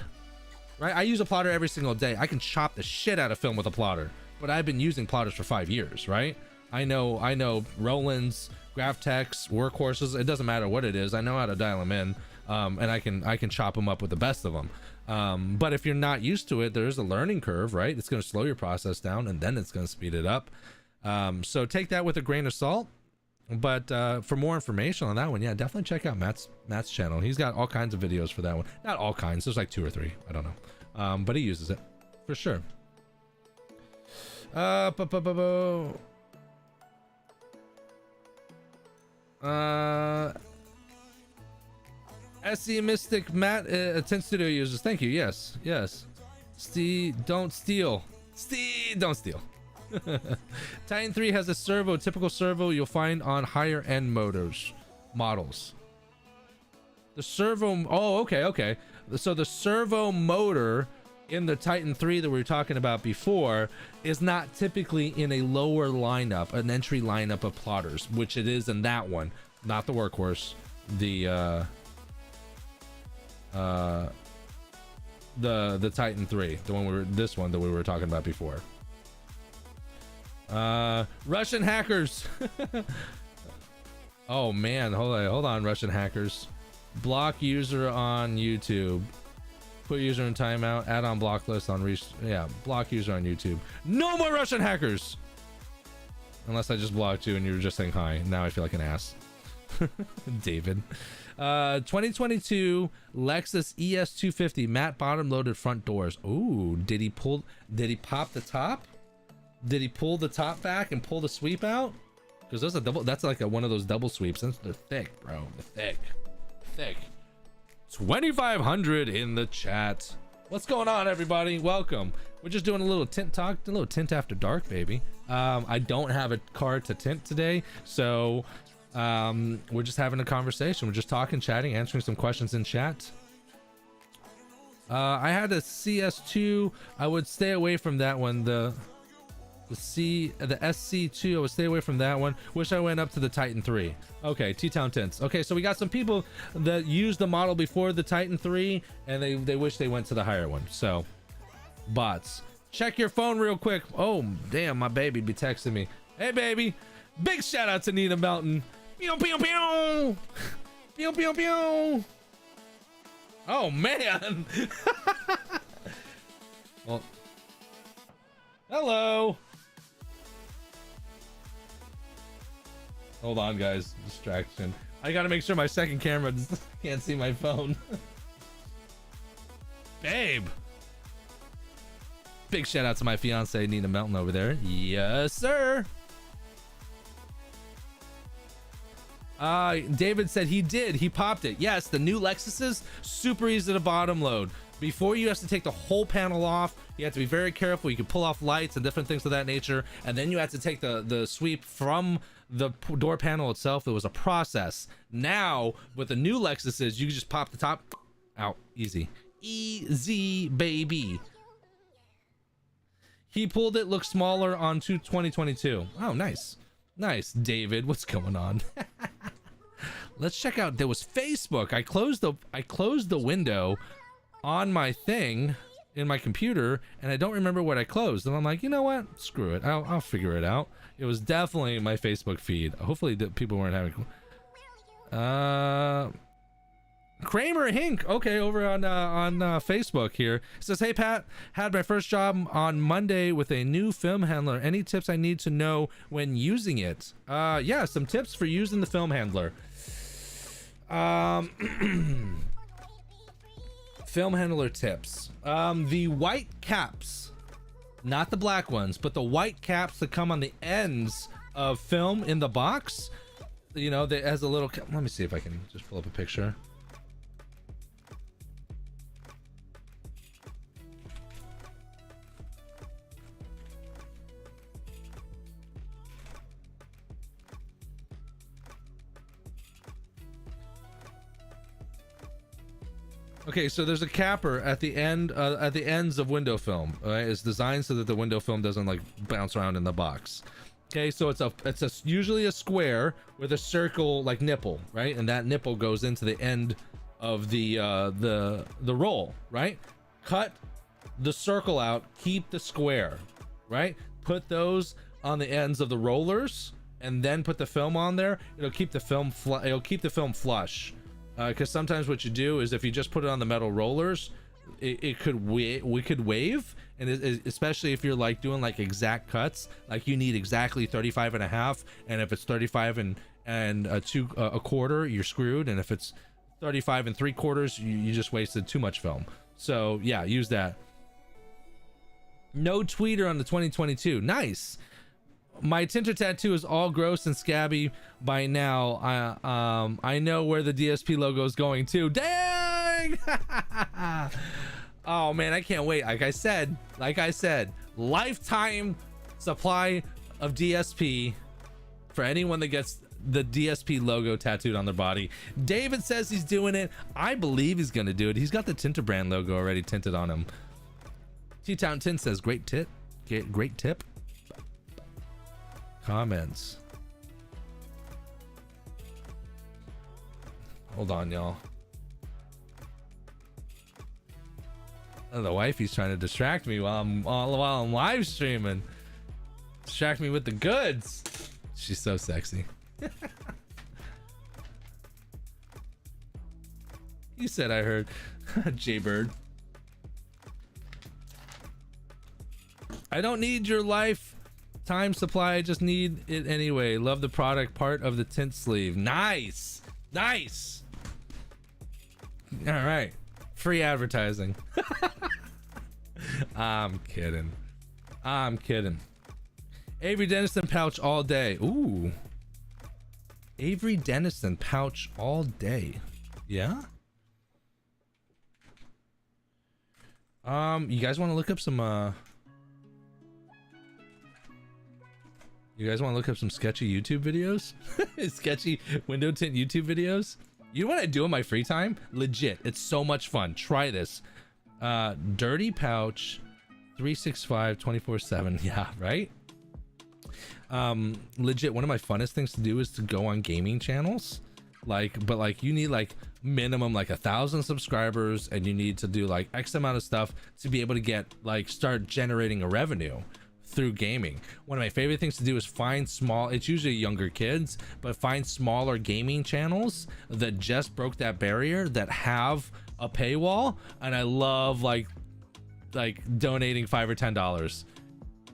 right? I use a plotter every single day. I can chop the shit out of film with a plotter, but I've been using plotters for 5 years, right? I know Roland's, Graphtex, workhorses. It doesn't matter what it is. I know how to dial them in. And I can chop them up with the best of them. But if you're not used to it, there's a learning curve, right? It's going to slow your process down, and then it's going to speed it up. So take that with a grain of salt. But for more information on that one, yeah, definitely check out Matt's channel. He's got all kinds of videos for that one. Not all kinds. There's like 2 or 3. I don't know. But he uses it for sure. SE Mystic Matt, Tint Studio users. Thank you. Yes. Don't steal. Don't steal. Titan 3 has a servo, typical servo you'll find on higher end models. The servo. Oh, okay. So the servo motor in the Titan 3 that we were talking about before is not typically in a lower lineup, an entry lineup of plotters, which it is in that one, not the workhorse. The Titan 3, this one that we were talking about before. Russian hackers. Oh man, hold on, Russian hackers. Block user on YouTube. Put user in timeout. Add on block list on block user on YouTube. No more Russian hackers. Unless I just blocked you and you were just saying hi. Now I feel like an ass. David. 2022 Lexus ES250 matte bottom loaded front doors. Ooh, did he pop the top? Did he pull the top back and pull the sweep out? Because there's a double, that's like one of those double sweeps. They're thick, bro. They're thick. 2,500 in the chat. What's going on, everybody? Welcome. We're just doing a little tint talk, a little tint after dark, baby. I don't have a car to tint today, so we're just having a conversation. We're just talking, chatting, answering some questions in chat. I had a CS2. I would stay away from that one. The SC2, I would stay away from that one. Wish I went up to the Titan 3. Okay, T-Town Tints. Okay, so we got some people that used the model before the Titan 3 and they wish they went to the higher one. So bots, check your phone real quick. Oh damn, my baby be texting me. Hey baby, big shout out to Nina Mountain. Pew pew pew pew pew pew. Oh man. Well, hello. Hold on, guys. Distraction. I gotta make sure my second camera can't see my phone. Babe. Big shout out to my fiance Nina Mountain over there. Yes, sir. David said he did. He popped it. Yes, the new Lexuses, super easy to bottom load. Before you have to take the whole panel off. You have to be very careful. You can pull off lights and different things of that nature. And then you have to take the sweep from the door panel itself. It was a process. Now, with the new Lexuses, you can just pop the top out. Easy. Easy, baby. He pulled it, looked smaller on 2022. Oh, nice. Nice, David. What's going on? Let's check out. There was Facebook. I closed the window on my thing in my computer, and I don't remember what I closed. And I'm like, you know what? Screw it. I'll figure it out. It was definitely my Facebook feed. Hopefully people weren't having. Kramer Hink. Okay, over on Facebook here. It says, hey Pat, had my first job on Monday with a new film handler. Any tips I need to know when using it? Yeah, some tips for using the film handler. Film handler tips. The white caps not the black ones, but the white caps that come on the ends of film in the box. You know, that has a little let me see if I can just pull up a picture. Okay, so there's a capper at the end, at the ends of window film. Right? It's designed so that the window film doesn't like bounce around in the box. Okay, so it's usually a square with a circle like nipple, right? And that nipple goes into the end of the roll, right? Cut the circle out, keep the square, right? Put those on the ends of the rollers, and then put the film on there. It'll keep the film flush. Because sometimes what you do is if you just put it on the metal rollers, we could wave, and especially if you're like doing like exact cuts, like you need exactly 35.5, and if it's 35 and a quarter, you're screwed, and if it's 35 3/4, you just wasted too much film. So yeah, use that. No tweeter on the 2022. Nice. My Tinter tattoo is all gross and scabby by now. I know where the DSP logo is going to. Dang! Oh man, I can't wait. Like I said, lifetime supply of DSP for anyone that gets the DSP logo tattooed on their body. David says he's doing it. I believe he's gonna do it. He's got the Tinter brand logo already tinted on him. T-Town Tint says great tip. Great tip. Comments. Hold on, y'all. Oh, the wifey's trying to distract me while I'm live streaming. Distract me with the goods. She's so sexy. You said I heard. Jaybird. I don't need your lifetime supply, I just need it anyway. Love the product, part of the tint sleeve. Nice. All right, free advertising. I'm kidding. Avery Dennison pouch all day. Ooh, Avery Dennison pouch all day. Yeah. You guys want to look up some you guys want to look up some sketchy YouTube videos? Sketchy window tint YouTube videos? You know what I do in my free time? Legit, it's so much fun. Try this. Dirty pouch 365 24/7. Yeah, right? Legit, one of my funnest things to do is to go on gaming channels. But you need like minimum like 1,000 subscribers, and you need to do like X amount of stuff to be able to get like start generating a revenue through gaming. One of my favorite things to do is find it's usually younger kids, but find smaller gaming channels that just broke that barrier, that have a paywall, and I love like donating $5 or $10.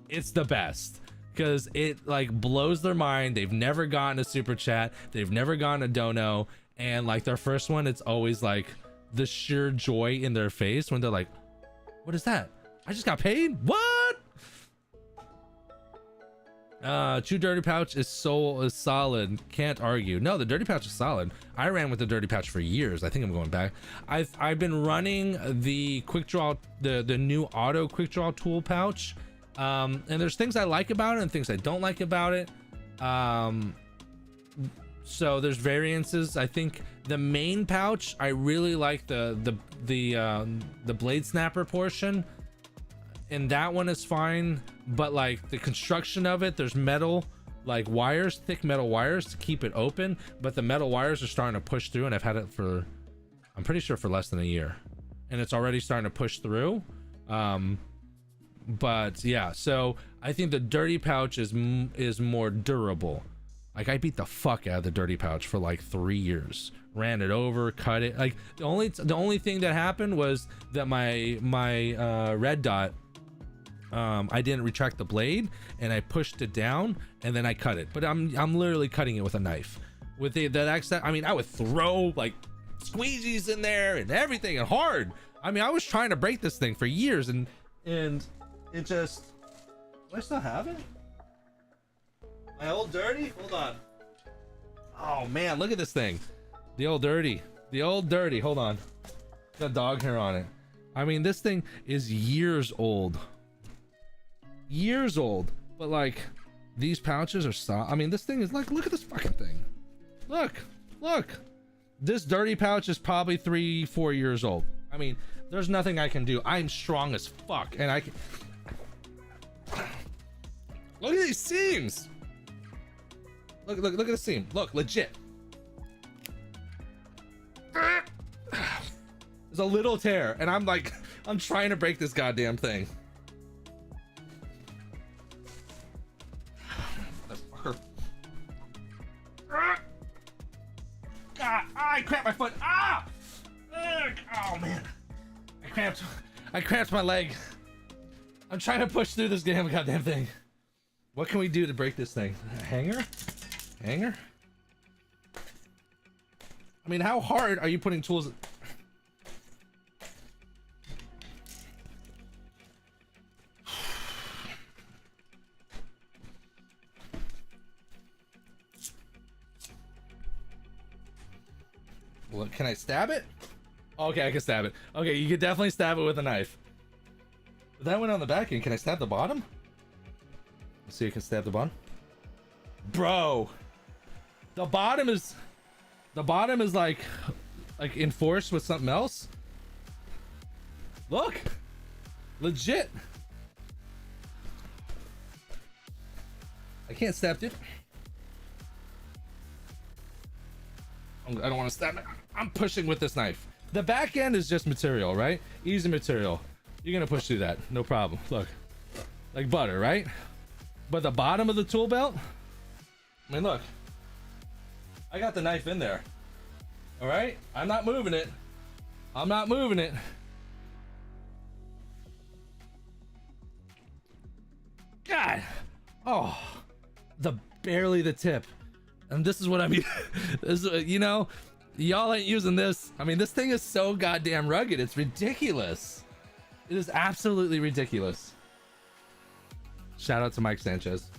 It's the best because it like blows their mind. They've never gotten a super chat, they've never gotten a dono, and like their first one, it's always like the sheer joy in their face when they're like, what is that? I just got paid? What? True Dirty Pouch is solid. Can't argue. No, the Dirty Pouch is solid. I ran with the Dirty Pouch for years. I think I'm going back. I've been running the quick draw, the new auto quick draw tool pouch. And there's things I like about it and things I don't like about it. So there's variances. I think the main pouch, I really like the blade snapper portion, and that one is fine, but like the construction of it, there's metal like wires, thick metal wires to keep it open, but the metal wires are starting to push through, and I've had it for, I'm pretty sure, for less than a year, and it's already starting to push through. But yeah, so I think the Dirty Pouch is more durable. Like I beat the fuck out of the Dirty Pouch for like 3 years. Ran it over, cut it. Like the only thing that happened was that my red dot, I didn't retract the blade, and I pushed it down, and then I cut it. But I'm literally cutting it with a knife. With that accent, I mean, I would throw like squeegees in there and everything, and hard. I mean, I was trying to break this thing for years, and it just, Do I still have it? My old dirty? Hold on. Oh man, look at this thing. The old dirty. The old dirty. Hold on. Got dog hair on it. I mean, this thing is years old. Years old. But like, these pouches are I mean, this thing is like, look at this fucking thing. Look. Look. This dirty pouch is probably 3-4 years old. I mean, there's nothing I can do. I'm strong as fuck. And I can... Look at these seams. Look at the seam. Look, legit. There's a little tear, and I'm like, I'm trying to break this goddamn thing. God, I cramped my foot. Ah! Ugh. Oh man, I cramped my leg. I'm trying to push through this goddamn thing. What can we do to break this thing? A hanger? Hanger? I mean, how hard are you putting tools? What, can I stab it? Okay, I can stab it. Okay, you can definitely stab it with a knife. But that went on the back end. Can I stab the bottom? Let's see, I can stab the bottom. Bro, the bottom is like enforced with something else. Look, legit. I can't stab it. I don't want to stab it. I'm pushing with this knife. The back end is just material, right? Easy material. You're gonna push through that, no problem. Look, like butter, right? But the bottom of the tool belt, I mean, look, I got the knife in there. All right, I'm not moving it. I'm not moving it. God, oh, barely the tip. And this is what I mean. This, you know, y'all ain't using this. I mean, this thing is so goddamn rugged. It's ridiculous. It is absolutely ridiculous. Shout out to Mike Sanchez.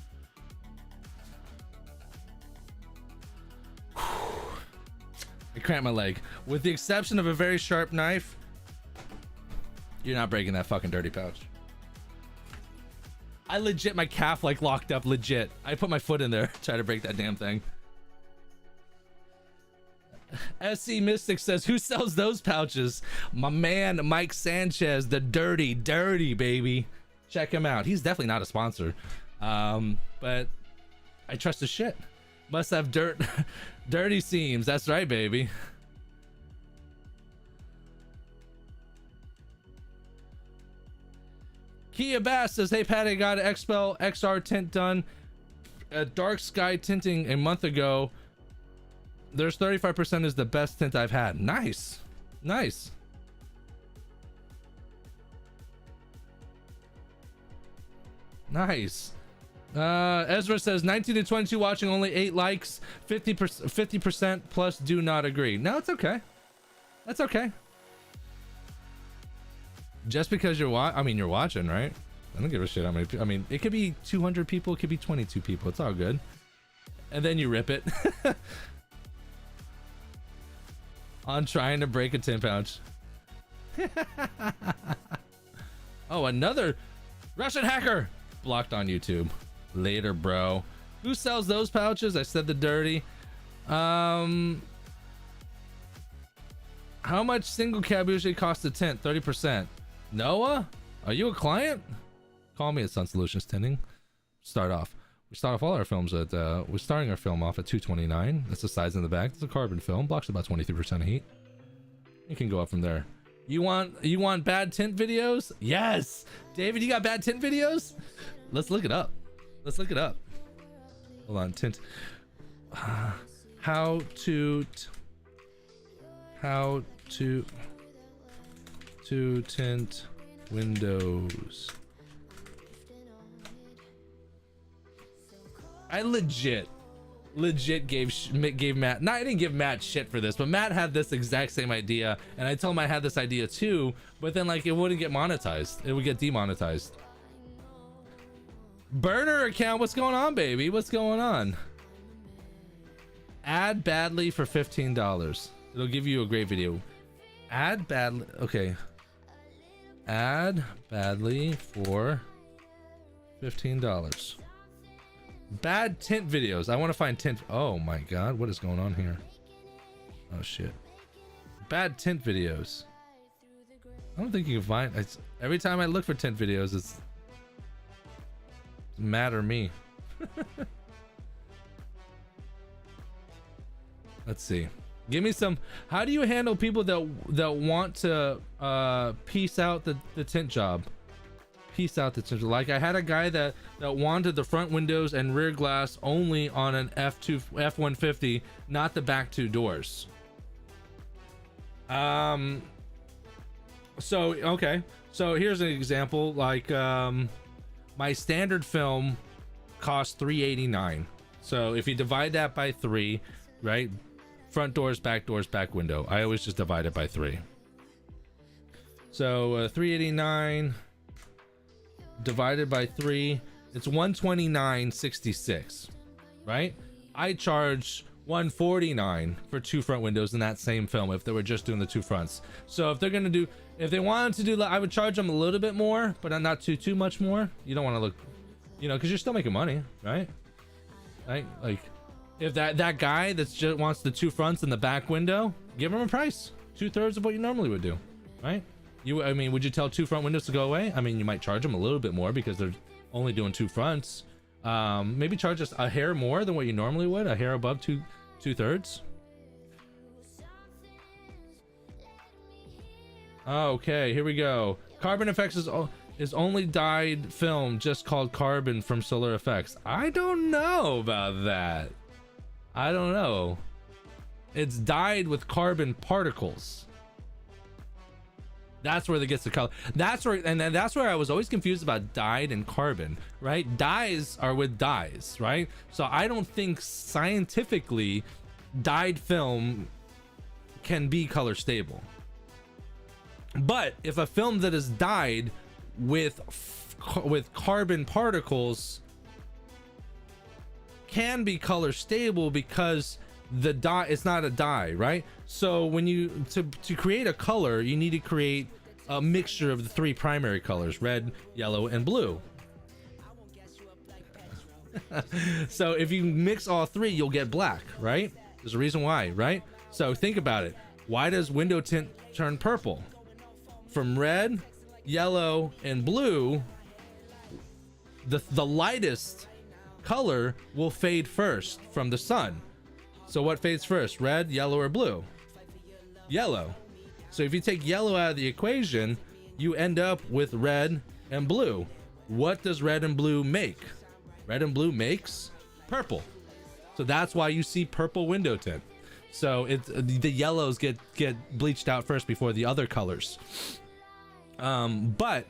I cramped my leg. With the exception of a very sharp knife, you're not breaking that fucking dirty pouch. I legit, my calf like locked up, legit. I put my foot in there, try to break that damn thing. SC Mystic says, who sells those pouches? My man, Mike Sanchez, the dirty baby. Check him out. He's definitely not a sponsor. But I trust his shit. Must have dirty seams. That's right, baby. Kia Bass says, hey Patty, I got an Expel XR tint done at Dark Sky Tinting a month ago. There's 35% is the best tint I've had. Nice. Nice. Nice. Ezra says 19 to 22 watching, only 8 likes, 50% plus do not agree. No, it's okay. That's okay. Just because you're you're watching, right? I don't give a shit how many people. I mean, it could be 200 people, it could be 22 people. It's all good. And then you rip it. On trying to break a 10 pouch. Oh, another Russian hacker blocked on YouTube. Later, bro. Who sells those pouches? I said the dirty. How much single cab usually costs a tint? 30%. Noah, are you a client? Call me at Sun Solutions Tinting. We start off all our films at we're starting our film off at 229. That's the size in the back. It's a carbon film, blocks about 23% of heat. You can go up from there. You want bad tint videos? Yes. David, you got bad tint videos? Let's look it up. Let's look it up. Hold on, tint. How to tint windows. I legit gave Matt, no, I didn't give Matt shit for this, but Matt had this exact same idea, and I told him I had this idea too, but then like it wouldn't get monetized, it would get demonetized. Burner account, what's going on, baby? What's going on? Add badly for $15. It'll give you a great video. Add badly. Okay. Add badly for $15. Bad tint videos. I want to find tint. Oh my god, what is going on here? Oh shit. Bad tint videos. I don't think you can find. Every time I look for tint videos, it's Matt or me. Let's see. Give me some. How do you handle people that want to piece out the tint job? Piece out the tint. Like I had a guy that wanted the front windows and rear glass only on an F150, not the back two doors. So okay. So here's an example. Like my standard film costs $389. So if you divide that by 3, right? Front doors, back window. I always just divide it by 3. So $389 divided by 3, it's $129.66, right? I charge $149 for 2 front windows in that same film if they were just doing the 2 fronts. So if they wanted to do, I would charge them a little bit more, but not too much more. You don't want to look, because you're still making money, right? Right? Like, if that guy that just wants the 2 fronts and the back window, give him a price 2/3 of what you normally would do, right? I mean, would you tell 2 front windows to go away? I mean, you might charge them a little bit more because they're only doing 2 fronts. Maybe charge us a hair more than what you normally would, a hair above 2/3. Okay, here we go. Carbon Effects is only dyed film just called Carbon from Solar Effects. I don't know about that. I don't know. It's dyed with carbon particles. That's where it gets the color. That's where I was always confused about dyed and carbon, right? Dyes are with dyes, right? So I don't think scientifically dyed film can be color stable. But if a film that is dyed with carbon particles can be color stable because the dye, it's not a dye, right? So when you to create a color, you need to create a mixture of the 3 primary colors: red, yellow, and blue. So if you mix all 3, you'll get black, right? There's a reason why, right? So think about it. Why does window tint turn purple? From red, yellow, and blue, the lightest color will fade first from the sun. So what fades first, red, yellow, or blue? Yellow. So if you take yellow out of the equation, you end up with red and blue. What does red and blue make? Red and blue makes purple. So that's why you see purple window tint. So the yellows get bleached out first before the other colors. But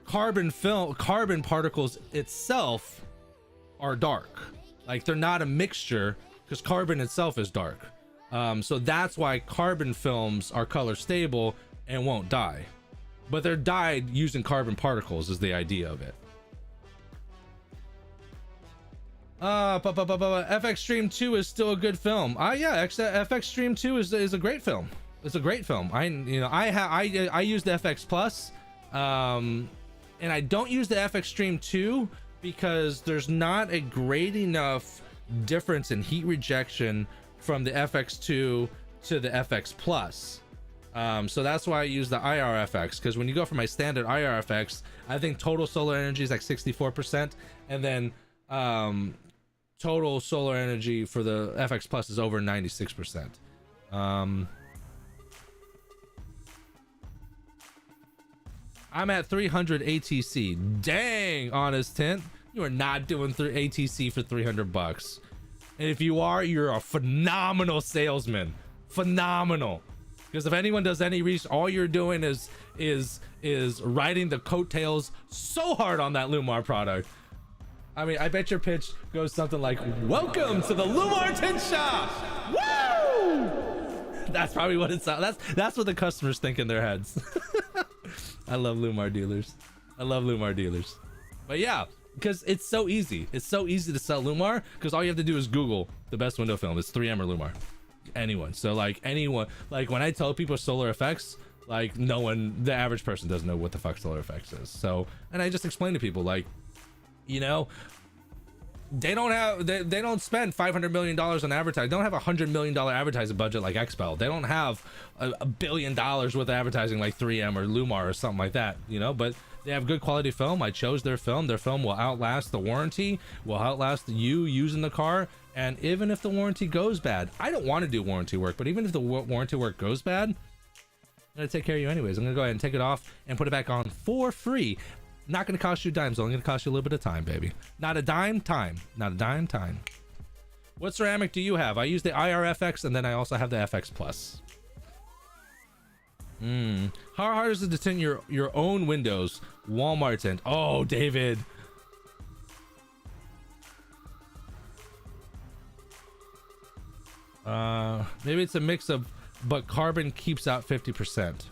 carbon particles itself are dark. Like, they're not a mixture because carbon itself is dark. So that's why carbon films are color stable and won't dye. But they're dyed using carbon particles is the idea of it. FX Stream 2 is still a good film. Yeah, FX Stream 2 is a great film. It's a great film. I use the FX Plus, and I don't use the FX Stream 2 because there's not a great enough difference in heat rejection from the FX2 to the FX Plus. So that's why I use the IRFX, because when you go for my standard IRFX, I think total solar energy is like 64%, and then total solar energy for the FX Plus is over 96%. I'm at 300 ATC. Dang, Honest Tint, you are not doing ATC for $300. And if you are, you're a phenomenal salesman. Phenomenal. Because if anyone does any research, all you're doing is riding the coattails so hard on that Lumar product. I mean, I bet your pitch goes something like, "Welcome to the Lumar Tint Shop." Woo! That's probably what it's. That's what the customers think in their heads. I love Lumar dealers. I love Lumar dealers. But yeah, because it's so easy. It's so easy to sell Lumar because all you have to do is Google the best window film. It's 3M or Lumar. Anyone. So like anyone, like when I tell people solar effects, like no one, the average person doesn't know what the fuck solar effects is. So, and I just explain to people like, you know, they don't spend $500 million on advertising. They don't have $100 million advertising budget like XPEL. They don't have $1 billion worth of advertising like 3M or Lumar or something like that, you know, but they have good quality film. I chose their film. Their film will outlast the warranty, will outlast you using the car. And even if the warranty goes bad, I don't want to do warranty work, but even if the warranty work goes bad, I'm going to take care of you anyways. I'm going to go ahead and take it off and put it back on for free. Not going to cost you a dime. It's only going to cost you a little bit of time, baby. Not a dime, time. Not a dime, time. What ceramic do you have? I use the IRFX, and then I also have the FX Plus. How hard is it to tint your own windows? Walmart tint. Oh, David. Maybe it's a mix of, but carbon keeps out 50%.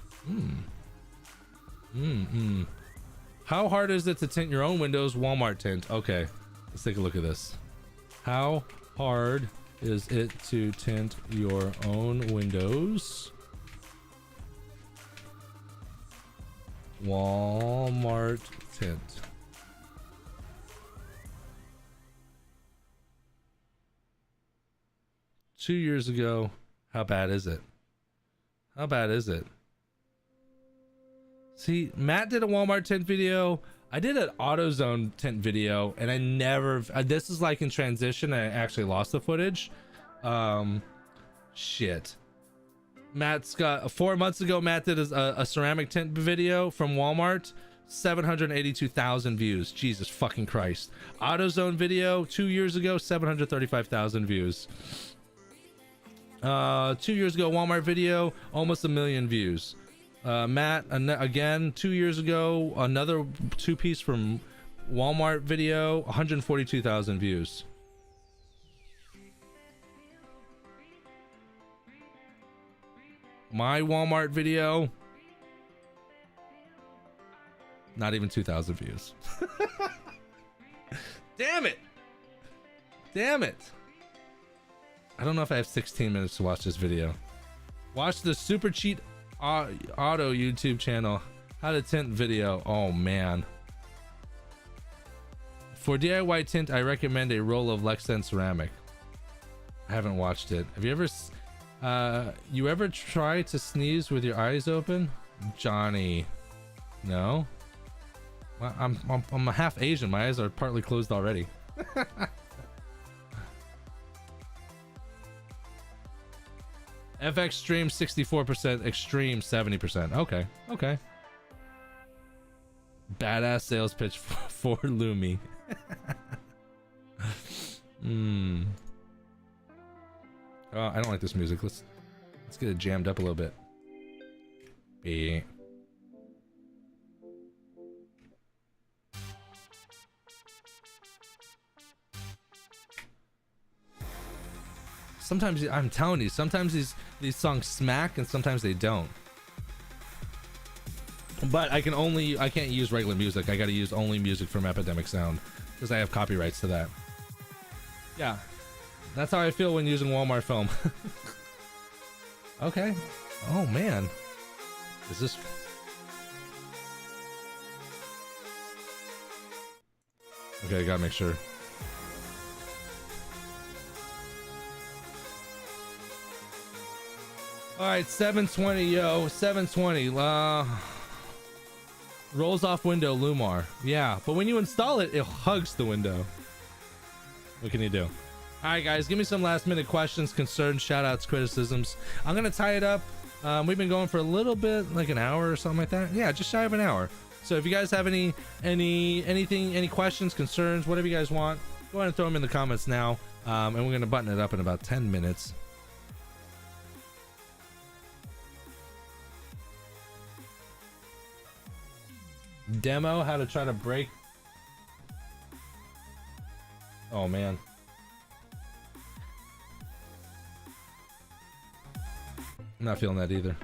How hard is it to tint your own windows? Walmart tint. Okay, let's take a look at this. How hard is it to tint your own windows? Walmart tint. Two years ago, how bad is it? How bad is it? See, Matt did a Walmart tint video. I did an AutoZone tint video, and I never. This is like in transition. I actually lost the footage. Shit. Matt's got 4 months ago. Matt did a ceramic tint video from Walmart. 782,000 views. Jesus fucking Christ. AutoZone video 2 years ago. 735,000 views. 2 years ago, Walmart video, almost 1 million views. Matt, again, 2 years ago, another two-piece from Walmart video, 142,000 views. My Walmart video, not even 2,000 views. Damn it! Damn it! I don't know if I have 16 minutes to watch this video. Watch the Super Cheat Auto YouTube channel. How to tint video. Oh man. For DIY tint, I recommend a roll of Lexan ceramic. I haven't watched it. Have you ever tried to sneeze with your eyes open? Johnny. No? Well, I'm a half Asian. My eyes are partly closed already. FX stream 64%, extreme 70%. Okay, okay. Badass sales pitch for Lumi. Oh, I don't like this music. Let's get it jammed up a little bit. Yeah. Sometimes, I'm telling you, sometimes these songs smack and sometimes they don't. But I can't use regular music. I gotta use only music from Epidemic Sound because I have copyrights to that. Yeah, that's how I feel when using Walmart film. Okay. Oh man, is this? Okay, I gotta make sure. All right, 720, yo, 720. Rolls off window, Lumar. Yeah, but when you install it, it hugs the window. What can you do? All right, guys, give me some last minute questions, concerns, shout outs, criticisms. I'm gonna tie it up. We've been going for a little bit, like an hour or something like that. Yeah, just shy of an hour. So if you guys have any questions, concerns, whatever you guys want, go ahead and throw them in the comments now. And we're gonna button it up in about 10 minutes. Demo how to try to break. Oh man. I'm not feeling that either.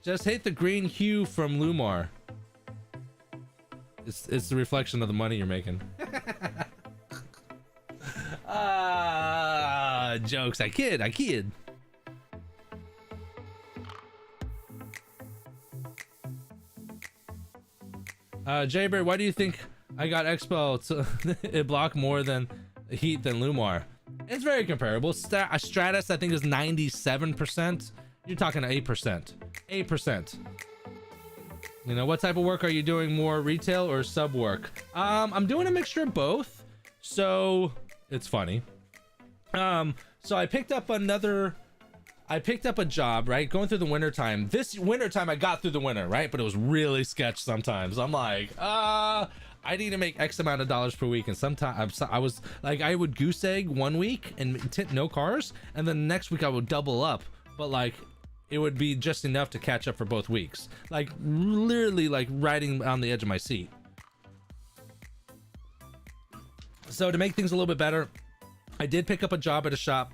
Just hate the green hue from Lumar. It's the reflection of the money you're making. Jokes. I kid. Jaybird, why do you think I got Expo it blocked more than heat than Lumar? It's very comparable. Stratus I think is 97%. You're talking 8%. 8%. You know, what type of work are you doing? More retail or sub work? I'm doing a mixture of both. So it's funny. So I picked up a job, right? Going through the winter time. This winter time I got through the winter, right? But it was really sketch sometimes. I'm like, I need to make X amount of dollars per week. And sometimes I was like, I would goose egg 1 week and tint no cars. And then the next week I would double up. But like, it would be just enough to catch up for both weeks. Like literally like riding on the edge of my seat. So to make things a little bit better, I did pick up a job at a shop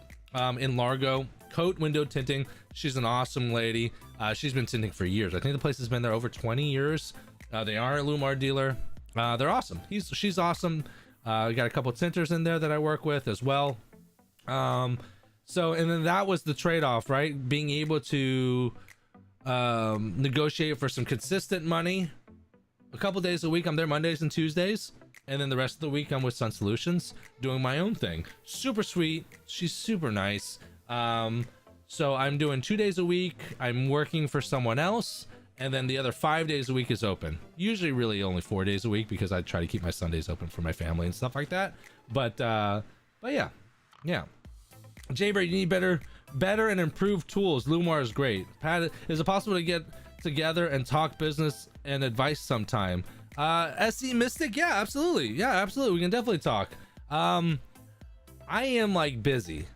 in Largo, Coat Window Tinting. She's an awesome lady. She's been tinting for years. I think the place has been there over 20 years. They are a Lumar dealer. They're awesome. She's awesome. We got a couple tinters in there that I work with as well. So, and then that was the trade-off, right? Being able to negotiate for some consistent money. A couple days a week, I'm there Mondays and Tuesdays. And then the rest of the week, I'm with Sun Solutions doing my own thing. Super sweet. She's super nice. So I'm doing 2 days a week. I'm working for someone else. And then the other 5 days a week is open. Usually really only 4 days a week because I try to keep my Sundays open for my family and stuff like that. But yeah. Jaybird, you need better and improved tools. Lumar is great. Pat, is it possible to get together and talk business and advice sometime? SE Mystic, yeah, absolutely. We can definitely talk. I am like busy,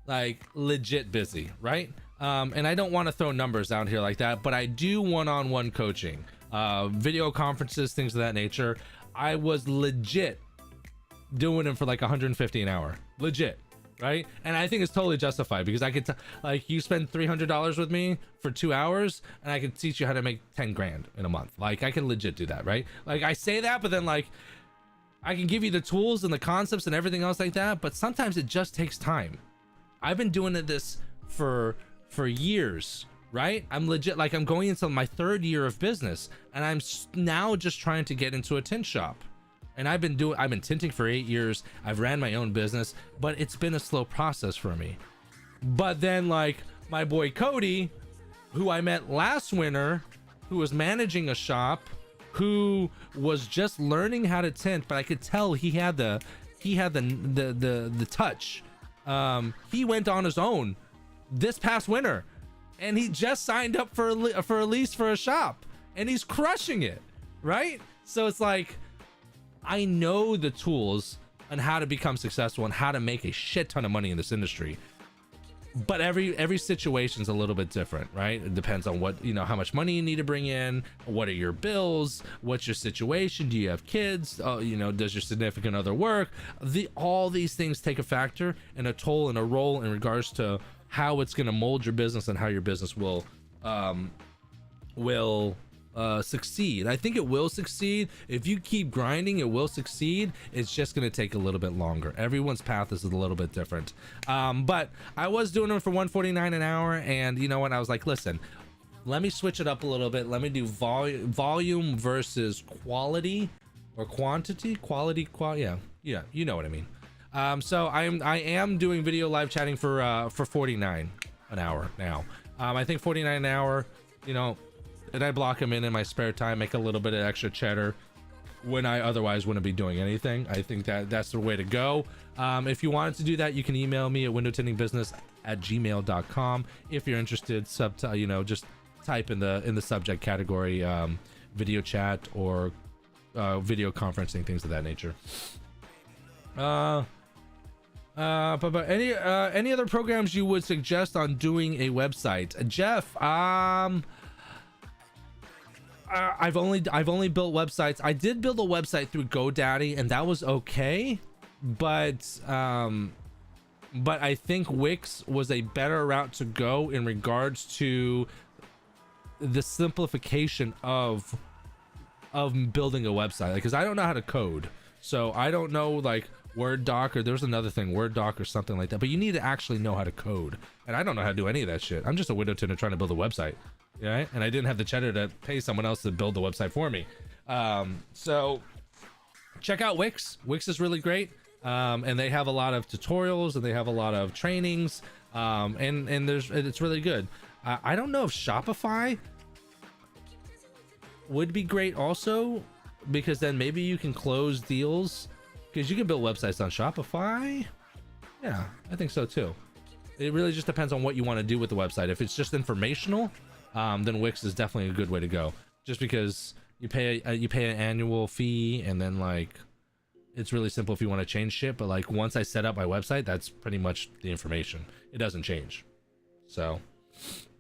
like legit busy, right? And I don't want to throw numbers out here like that, but I do one-on-one coaching, video conferences, things of that nature. I was legit doing them for like 150 an hour, legit. Right? And I think it's totally justified because I could like you spend $300 with me for 2 hours and I could teach you how to make 10 grand in a month. Like I can legit do that, right? Like I say that, but then like I can give you the tools and the concepts and everything else like that, but sometimes it just takes time. I've been doing this for years, right? I'm legit, like I'm going into my 3rd year of business and I'm now just trying to get into a tint shop. And I've been tinting for 8 years. I've ran my own business, but it's been a slow process for me. But then like my boy Cody, who I met last winter, who was managing a shop, who was just learning how to tint, but I could tell he had the touch. He went on his own this past winter and he just signed up for a lease for a shop and he's crushing it, right? So it's like, I know the tools and how to become successful and how to make a shit ton of money in this industry. But every situation's a little bit different, right? It depends on what, you know, how much money you need to bring in, what are your bills, what's your situation, do you have kids, you know, does your significant other work? All these things take a factor and a toll and a role in regards to how it's going to mold your business and how your business will succeed. I think it will succeed. If you keep grinding, it will succeed. It's just going to take a little bit longer. Everyone's path is a little bit different. But I was doing them for $149 an hour, and you know what? I was like, listen, let me switch it up a little bit. Let me do volume versus quality or quantity. Yeah, you know what I mean. So I am doing video live chatting for $49 an hour now. I think $49 an hour, you know, and I block them in my spare time, make a little bit of extra cheddar when I otherwise wouldn't be doing anything. I think that's the way to go. If you wanted to do that, you can email me at windowtintingbusiness@gmail.com. If you're interested, you know, just type in the subject category, video chat or video conferencing, things of that nature. But any other programs you would suggest on doing a website? Jeff, I've only built websites. I did build a website through GoDaddy and that was okay, but I think Wix was a better route to go in regards to the simplification of of building a website, because I don't know how to code. So I don't know like Word doc, or there's another thing, Word doc or something like that, but you need to actually know how to code, and I don't know how to do any of that shit. I'm just a window tinter trying to build a website, right? And I didn't have the cheddar to pay someone else to build the website for me. So check out Wix. Wix is really great, and they have a lot of tutorials, and they have a lot of trainings, and it's really good. I don't know if Shopify would be great also, because then maybe you can close deals, because you can build websites on Shopify. Yeah, I think so too. It really just depends on what you want to do with the website. If it's just informational, then Wix is definitely a good way to go, just because you pay an annual fee, and then like it's really simple if you want to change shit. But like once I set up my website, that's pretty much the information. It doesn't change. So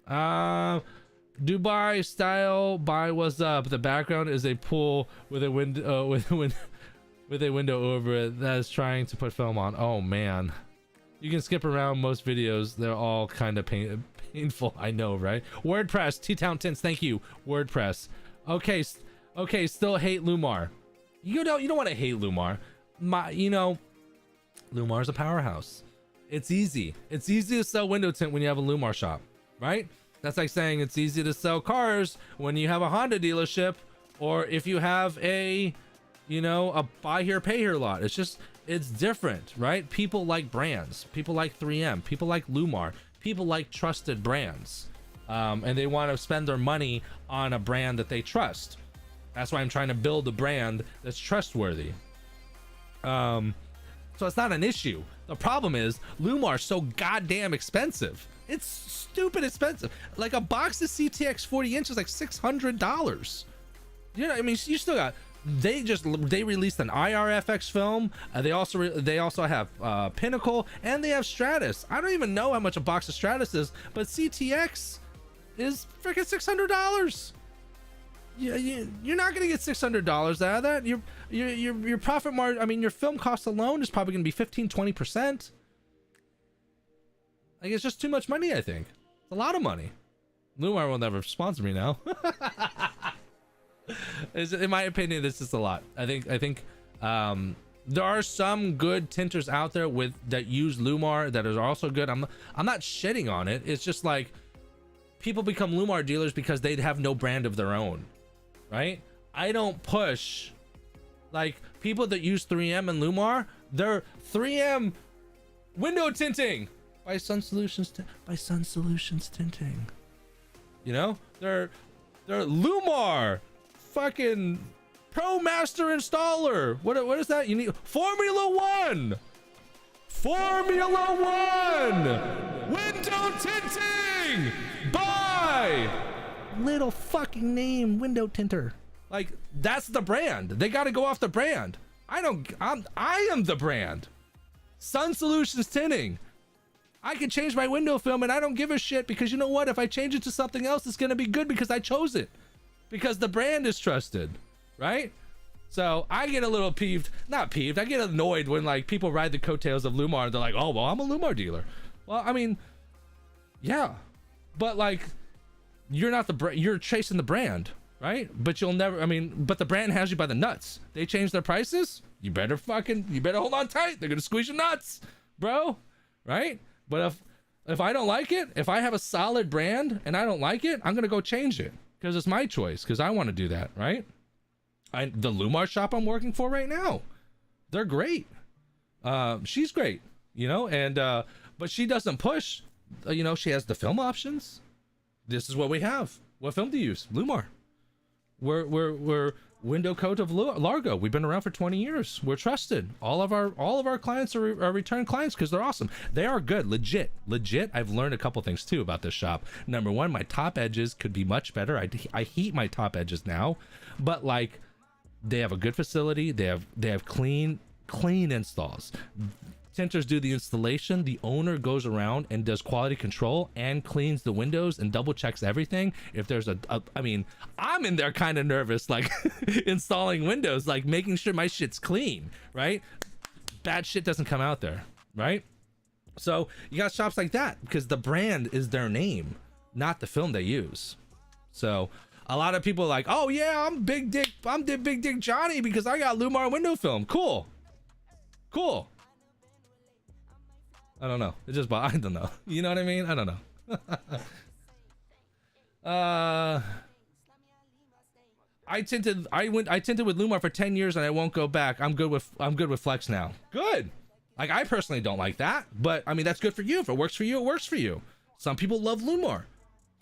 Dubai style buy, what's up? The background is a pool with a window with a window over it that is trying to put film on. Oh man, you can skip around most videos. They're all kind of painful. I know, right? WordPress, T-Town Tints, thank you. WordPress. Okay, still hate Lumar. You don't want to hate Lumar. Lumar's a powerhouse. It's easy to sell window tint when you have a Lumar shop, right? That's like saying it's easy to sell cars when you have a Honda dealership, or if you have a buy here, pay here lot. It's different, right? People like brands. People like 3M. People like Lumar. People like trusted brands. And they want to spend their money on a brand that they trust. That's why I'm trying to build a brand that's trustworthy. So it's not an issue. The problem is Lumar's so goddamn expensive. It's stupid expensive. Like a box of CTX 40 inches, like $600. I mean, you still got. They released an IRFX film. They also have Pinnacle, and they have Stratus. I don't even know how much a box of Stratus is, but CTX is freaking $600. You're not gonna get $600 out of that. Your profit margin, I mean, your film cost alone is probably gonna be 15-20%. Like, it's just too much money. I think it's a lot of money. Lumar will never sponsor me now. In my opinion, this is a lot. I think there are some good tinters out there that use Lumar that are also good. I'm not shitting on it. It's just like people become Lumar dealers because they have no brand of their own, right? I don't push like people that use 3M and Lumar. They're 3M window tinting by Sun Solutions Tinting. They're Lumar fucking Pro Master Installer. What is that? You need Formula One window tinting by little fucking name window tinter. Like, that's the brand. They got to go off the brand. I am the brand. Sun Solutions Tinting. I can change my window film and I don't give a shit, because you know what? If I change it to something else, it's going to be good because I chose it. Because the brand is trusted, right? So I get a little not peeved. I get annoyed when like people ride the coattails of Lumar. They're like, oh, well, I'm a Lumar dealer. Well, I mean, yeah, but like, you're not you're chasing the brand, right? But but the brand has you by the nuts. They change their prices. You better hold on tight. They're going to squeeze your nuts, bro. Right? But if I don't like it, if I have a solid brand and I don't like it, I'm going to go change it. Because it's my choice, because I want to do that, right? The Lumar shop I'm working for right now, they're great. She's great, but she doesn't push. She has the film options. This is what we have. What film do you use? Lumar. We're window coat of Largo. We've been around for 20 years. We're trusted. All of our clients are return clients because they're awesome. They are good, legit. I've learned a couple things too about this shop. Number one, my top edges could be much better. I heat my top edges now, but like, they have a good facility. They have clean installs. Tinters do the installation. The owner goes around and does quality control and cleans the windows and double checks everything. If there's I'm in there kind of nervous, like installing windows, like making sure my shit's clean, right? Bad shit doesn't come out there, right? So you got shops like that because the brand is their name, not the film they use. So a lot of people are like, oh yeah, I'm big dick I'm the Big Dick Johnny because I got Lumar window film. Cool. Cool. I don't know. It just, I don't know. You know what I mean? I don't know. I tinted with Lumar for 10 years and I won't go back. I'm good with Flex now. Good. Like, I personally don't like that, but I mean, that's good for you. If it works for you, it works for you. Some people love Lumar.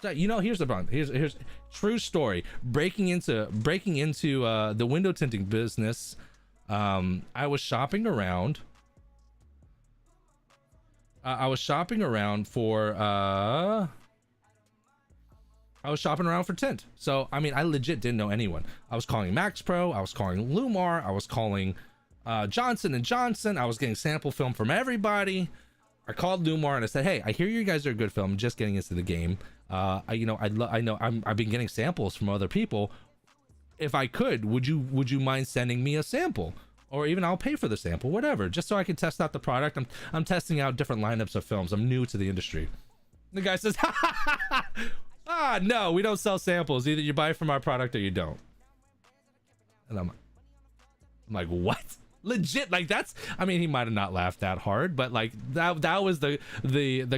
So, you know, here's the problem. Here's true story. Breaking into the window tinting business. I was shopping around. I was shopping around for tint. So I mean, I legit didn't know anyone. I was calling Max Pro, I was calling Lumar, I was calling Johnson and Johnson. I was getting sample film from everybody. I called Lumar and I said, hey, I hear you guys are a good film. I'm just getting into the game. I've been getting samples from other people. If I could, would you mind sending me a sample? Or even I'll pay for the sample, whatever, just so I can test out the product. I'm testing out different lineups of films. I'm new to the industry. The guy says, no, we don't sell samples. Either you buy from our product or you don't. And I'm like, what? Legit, like that's, I mean, he might have not laughed that hard, but like that was the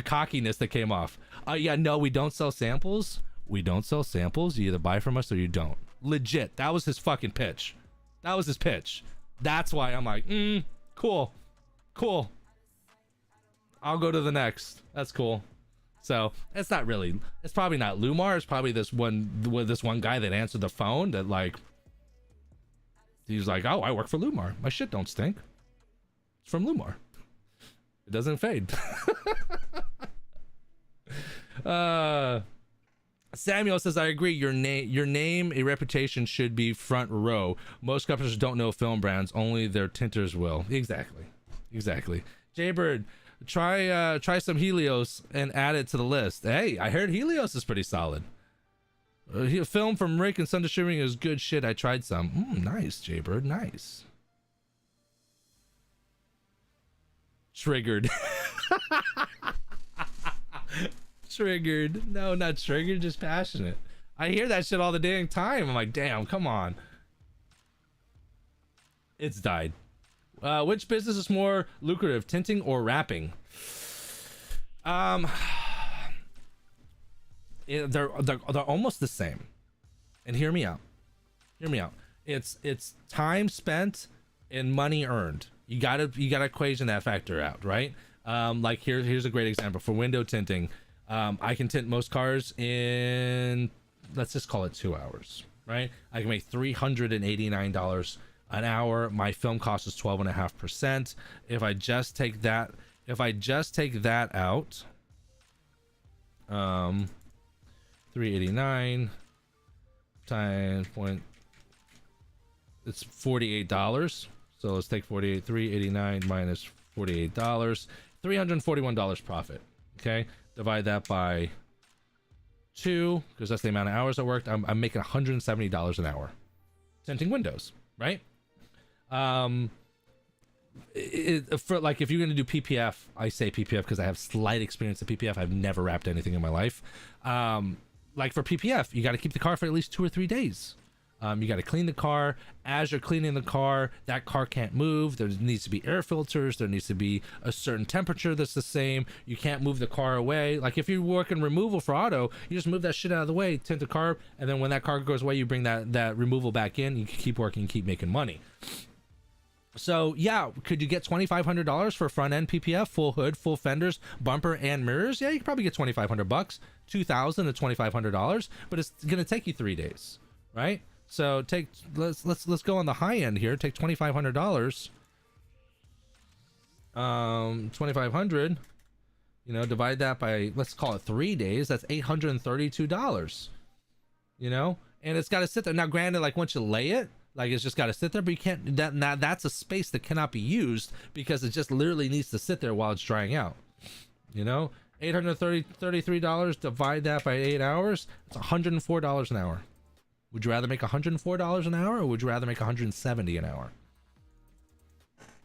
cockiness that came off. Yeah, no, we don't sell samples. We don't sell samples. You either buy from us or you don't. Legit, that was his fucking pitch. That was his pitch. That's why I'm like, cool. I'll go to the next. That's cool. So it's probably not Lumar. It's probably this one guy that answered the phone that like, he's like, oh, I work for Lumar. My shit don't stink. It's from Lumar. It doesn't fade. Samuel says, I agree. Your name, a reputation should be front row. Most companies don't know film brands. Only their tinters will. Exactly. Jaybird, try some Helios and add it to the list. Hey, I heard Helios is pretty solid. Film from Rick and Sun Distributing is good shit. I tried some. Nice, Jaybird. Nice. Triggered. Triggered. No, not triggered, just passionate. I hear that shit all the dang time. I'm like, damn, come on. It's died. Which business is more lucrative, tinting or wrapping? They're almost the same. And hear me out. It's time spent and money earned. You gotta equation that factor out, right? Like here's a great example for window tinting. I can tint most cars in, let's just call it 2 hours, right? I can make $389 an hour. My film cost is 12.5%. If I just take that out, 389 times point, it's $48. So let's take 389 minus $48, $341 profit. Okay, divide that by 2 because that's the amount of hours I worked. I'm making $170 an hour tinting windows, right? For like, if you're gonna do PPF, I say PPF because I have slight experience in PPF. I've never wrapped anything in my life. Like for PPF, you got to keep the car for at least 2 or 3 days. You got to clean the car. As you're cleaning the car, that car can't move. There needs to be air filters. There needs to be a certain temperature that's the same. You can't move the car away. Like if you're working removal for auto, you just move that shit out of the way, tint the car, and then when that car goes away, you bring that removal back in. You can keep working, keep making money. So yeah, could you get $2,500 for front end PPF, full hood, full fenders, bumper, and mirrors? Yeah, you could probably get $2,500, $2,000 to $2,500, but it's gonna take you 3 days, right? So let's go on the high end here. Take $2,500, 2,500. You know, divide that by, let's call it 3 days. That's $832. You know, and it's got to sit there. Now, granted, like once you lay it, like it's just got to sit there, but you can't. That's a space that cannot be used because it just literally needs to sit there while it's drying out. You know, $833. Divide that by 8 hours. It's $104 an hour. Would you rather make $104 an hour, or would you rather make $170 an hour?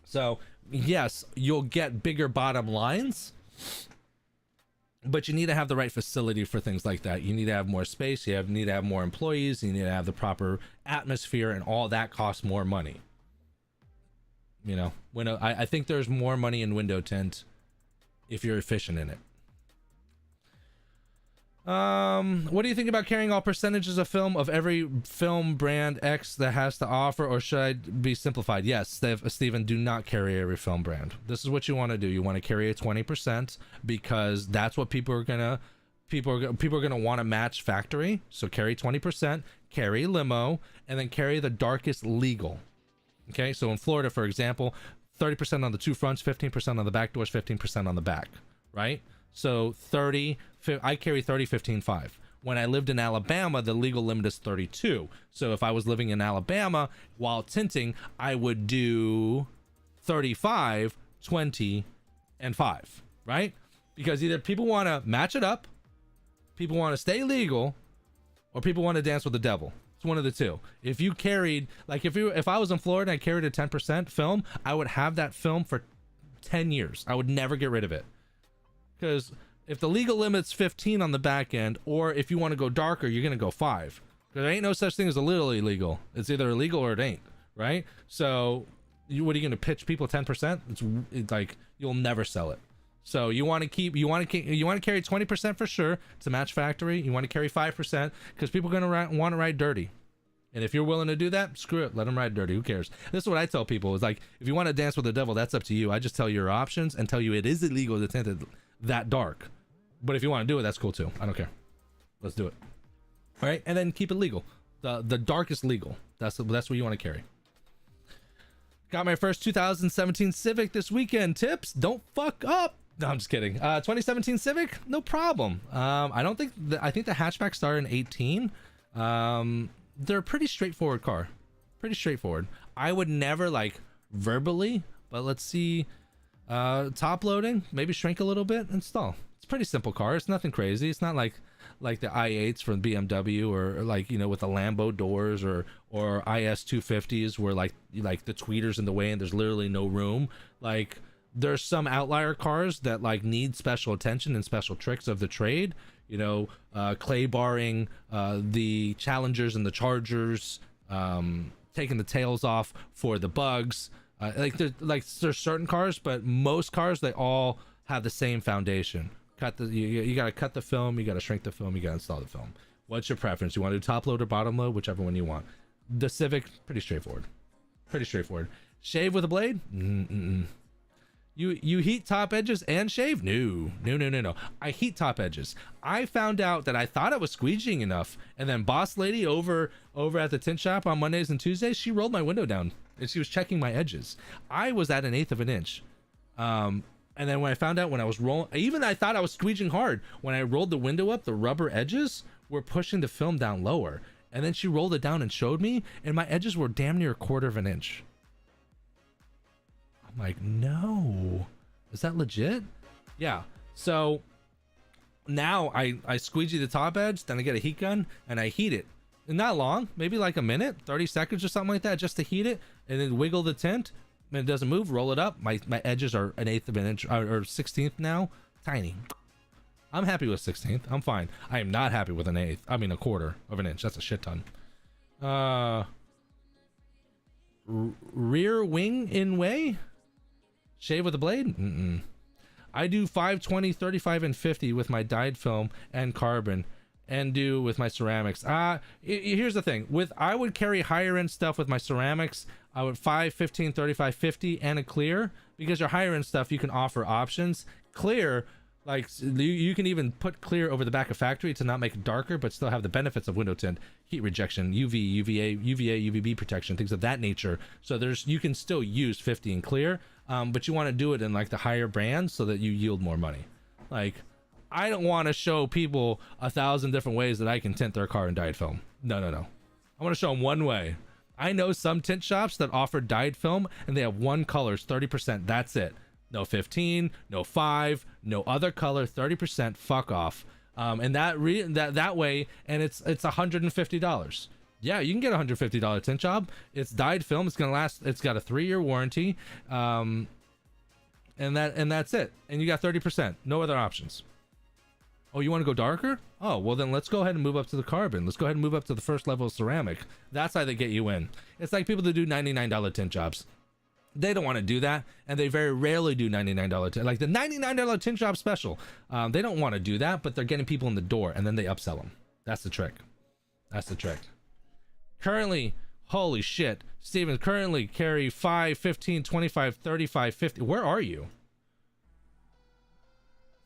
So yes, you'll get bigger bottom lines. but you need to have the right facility for things like that. You need to have more space. Need to have more employees. You need to have the proper atmosphere, and all that costs more money. You know, I think there's more money in window tint if you're efficient in it. What do you think about carrying all percentages of film of every film brand X that has to offer, or should I be simplified? Yes, Steven, do not carry every film brand. This is what you want to do. You want to carry a 20% because that's what people are gonna want to match factory. So carry 20%, carry limo, and then carry the darkest legal. Okay, so in Florida, for example, 30% on the two fronts, 15% on the back doors, 15% on the back, right? So 30, I carry 30, 15, 5. When I lived in Alabama, the legal limit is 32. So if I was living in Alabama while tinting, I would do 35, 20, and 5, right? Because either people want to match it up, people want to stay legal, or people want to dance with the devil. It's one of the two. If you carried, like if I was in Florida and I carried a 10% film, I would have that film for 10 years. I would never get rid of it. Because if the legal limit's 15 on the back end, or if you want to go darker, you're going to go 5. Because there ain't no such thing as a little illegal. It's either illegal or it ain't, right? So what are you going to pitch people 10%? It's like, you'll never sell it. So you want to carry 20% for sure to match factory. You want to carry 5% because people are going to want to ride dirty. And if you're willing to do that, screw it. Let them ride dirty. Who cares? This is what I tell people. Is like, if you want to dance with the devil, that's up to you. I just tell you your options and tell you it is illegal to tint it that dark. But if you want to do it, that's cool too. I don't care. Let's do it. All right. And then keep it legal. The darkest legal. That's what you want to carry. Got my first 2017 Civic this weekend. Tips? Don't fuck up. No, I'm just kidding. 2017 Civic, no problem. I think the hatchback started in 18. They're a pretty straightforward car. Pretty straightforward. I would never like verbally, but let's see. Top loading, maybe shrink a little bit, install. It's a pretty simple car. It's nothing crazy. It's not like the i8s from BMW or like, you know, with the Lambo doors or IS 250s where like the tweeters in the way and there's literally no room. Like, there's some outlier cars that like need special attention and special tricks of the trade, you know, clay barring the Challengers and the Chargers, taking the tails off for the bugs. There's certain cars, but most cars, they all have the same foundation. You got to cut the film, you got to shrink the film, you got to install the film. What's your preference? You want to do top load or bottom load? Whichever one you want. The Civic, pretty straightforward. Shave with a blade? You heat top edges and shave? No. I heat top edges. I found out that I thought I was squeegeeing enough, and then boss lady over at the tint shop on Mondays and Tuesdays, she rolled my window down and she was checking my edges. I was at 1/8 of an inch. And then when I found out when I was rolling, even I thought I was squeegeeing hard. When I rolled the window up, the rubber edges were pushing the film down lower. And then she rolled it down and showed me, and my edges were damn near 1/4 of an inch. I'm like, no, is that legit? Yeah. So now I squeegee the top edge, then I get a heat gun and I heat it. And not long, maybe like a minute, 30 seconds or something like that, just to heat it, and then wiggle the tint. And it doesn't move, roll it up. My edges are 1/8 of an inch or 1/16 now. Tiny. I'm happy with 1/16. I'm fine. I am not happy with 1/8. I mean 1/4 of an inch. That's a shit ton. Rear wing in way? Shave with a blade? I do 5, 20, 35, and 50 with my dyed film and carbon, and do with my ceramics. Here's the thing. I would carry higher end stuff with my ceramics. I would 5, 15, 35, 50, and a clear, because your higher end stuff, you can offer options. Clear, like you can even put clear over the back of factory to not make it darker, but still have the benefits of window tint, heat rejection, UV, UVA, UVB protection, things of that nature. So you can still use 50 and clear, but you want to do it in like the higher brands so that you yield more money. Like, I don't want to show people 1,000 different ways that I can tint their car in dyed film. No. I want to show them one way. I know some tint shops that offer dyed film and they have one colors, 30%. That's it. No 15, no 5, no other color, 30%. Fuck off. And that way, and it's $150. Yeah, you can get a $150 tint job. It's dyed film. It's gonna last. It's got a 3-year warranty. And that's it. And you got 30%. No other options. Oh, you want to go darker? Oh, well then let's go ahead and move up to the carbon. Let's go ahead and move up to the first level of ceramic. That's how they get you in. It's like people that do $99 tint jobs. They don't want to do that, and they very rarely do $99 tint, like the $99 tint job special. They don't want to do that, but they're getting people in the door, and then they upsell them. That's the trick. That's the trick. Currently, holy shit, Steven, currently carry 5, 15, 25, 35, 50. Where are you?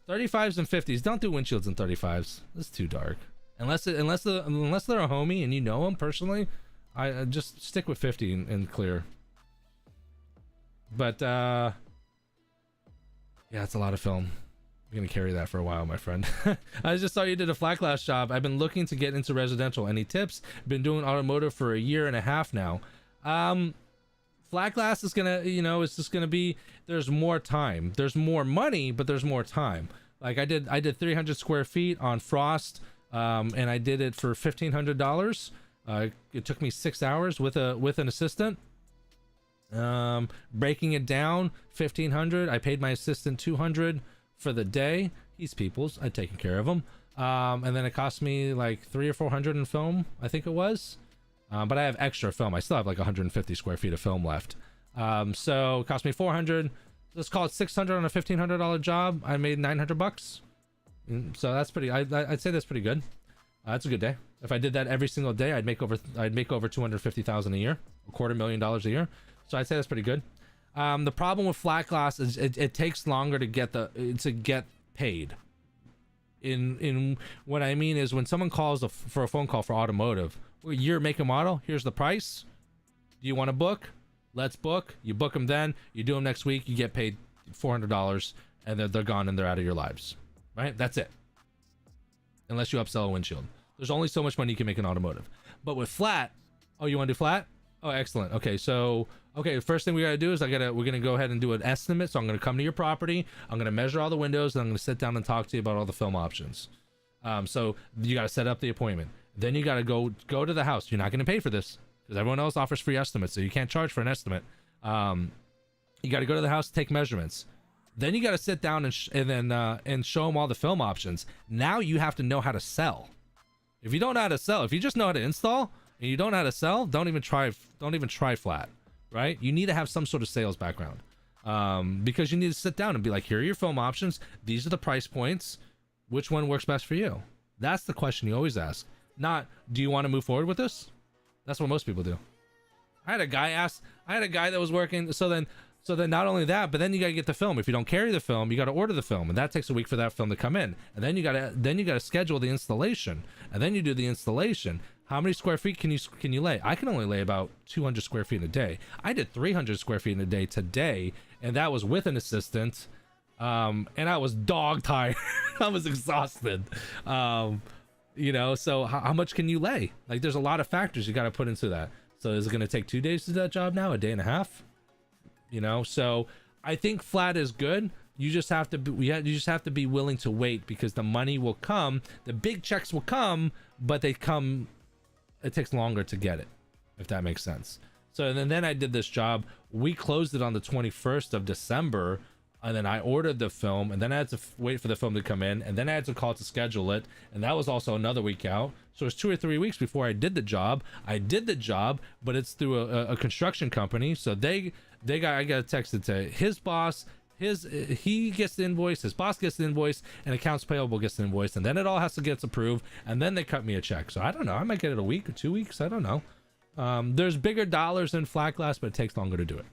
35s and 50s. Don't do windshields in 35s. It's too dark. Unless they're a homie and you know them personally, I just stick with 50 and clear. But yeah, it's a lot of film. I'm gonna carry that for a while, my friend. I just saw you did a flat glass job. I've been looking to get into residential. Any tips? Been doing automotive for 1.5 years now. Flat glass is gonna, you know, it's just gonna be, there's more time. There's more money, but there's more time. Like I did 300 square feet on frost, and I did it for $1,500. It took me 6 hours with an assistant. Breaking it down, $1,500. I paid my assistant $200 for the day. He's people's. I'd taken care of him. And then it cost me like $300 or $400 in film, I think it was. But I have extra film. I still have like 150 square feet of film left. So it cost me $400. Let's call it $600 on a $1,500 job. I made $900. So that's pretty. I'd say that's pretty good. That's a good day. If I did that every single day, I'd make over $250,000 a year, $250,000 a year. So I'd say that's pretty good. The problem with flat glass is it takes longer to get paid. In what I mean is when someone calls for a phone call for automotive, well, your make and model, here's the price. Do you want to book? Let's book. You book them then. You do them next week. You get paid $400, and they're gone and they're out of your lives. Right? That's it. Unless you upsell a windshield. There's only so much money you can make in automotive. But with flat, oh, you want to do flat? Oh, excellent. Okay, so the first thing we gotta do is we're gonna go ahead and do an estimate. So I'm gonna come to your property, I'm gonna measure all the windows, and I'm gonna sit down and talk to you about all the film options. So you gotta set up the appointment. Then you gotta go to the house. You're not gonna pay for this because everyone else offers free estimates, so you can't charge for an estimate. You gotta go to the house, take measurements. Then you gotta sit down and show them all the film options. Now you have to know how to sell. If you don't know how to sell, if you just know how to install and you don't know how to sell, don't even try flat, right? You need to have some sort of sales background, because you need to sit down and be like, here are your film options. These are the price points. Which one works best for you? That's the question you always ask. Not, do you want to move forward with this? That's what most people do. I had a guy that was working. So then not only that, but then you got to get the film. If you don't carry the film, you got to order the film, and that takes a week for that film to come in. And then you got to schedule the installation, and then you do the installation. How many square feet can you lay? I can only lay about 200 square feet in a day. I did 300 square feet in a day today, and that was with an assistant. And I was dog tired. I was exhausted. You know, so how much can you lay? Like, there's a lot of factors you got to put into that. So is it going to take 2 days to do that job now? A day and a half? You know, so I think flat is good. You just have to be willing to wait, because the money will come, the big checks will come, but it takes longer to get it, if that makes sense. So then I did this job. We closed it on the 21st of December, and then I ordered the film, and then I had to wait for the film to come in, and then I had to call to schedule it, and that was also another week out. So it was 2 or 3 weeks before I did the job. I did the job, but it's through a construction company, so I got texted to his boss. He gets the invoice, his boss gets the invoice, and accounts payable gets the invoice, and then it all has to get approved, and then they cut me a check. So I don't know, I might get it a week or 2 weeks, I don't know. There's bigger dollars in flat glass, but it takes longer to do it.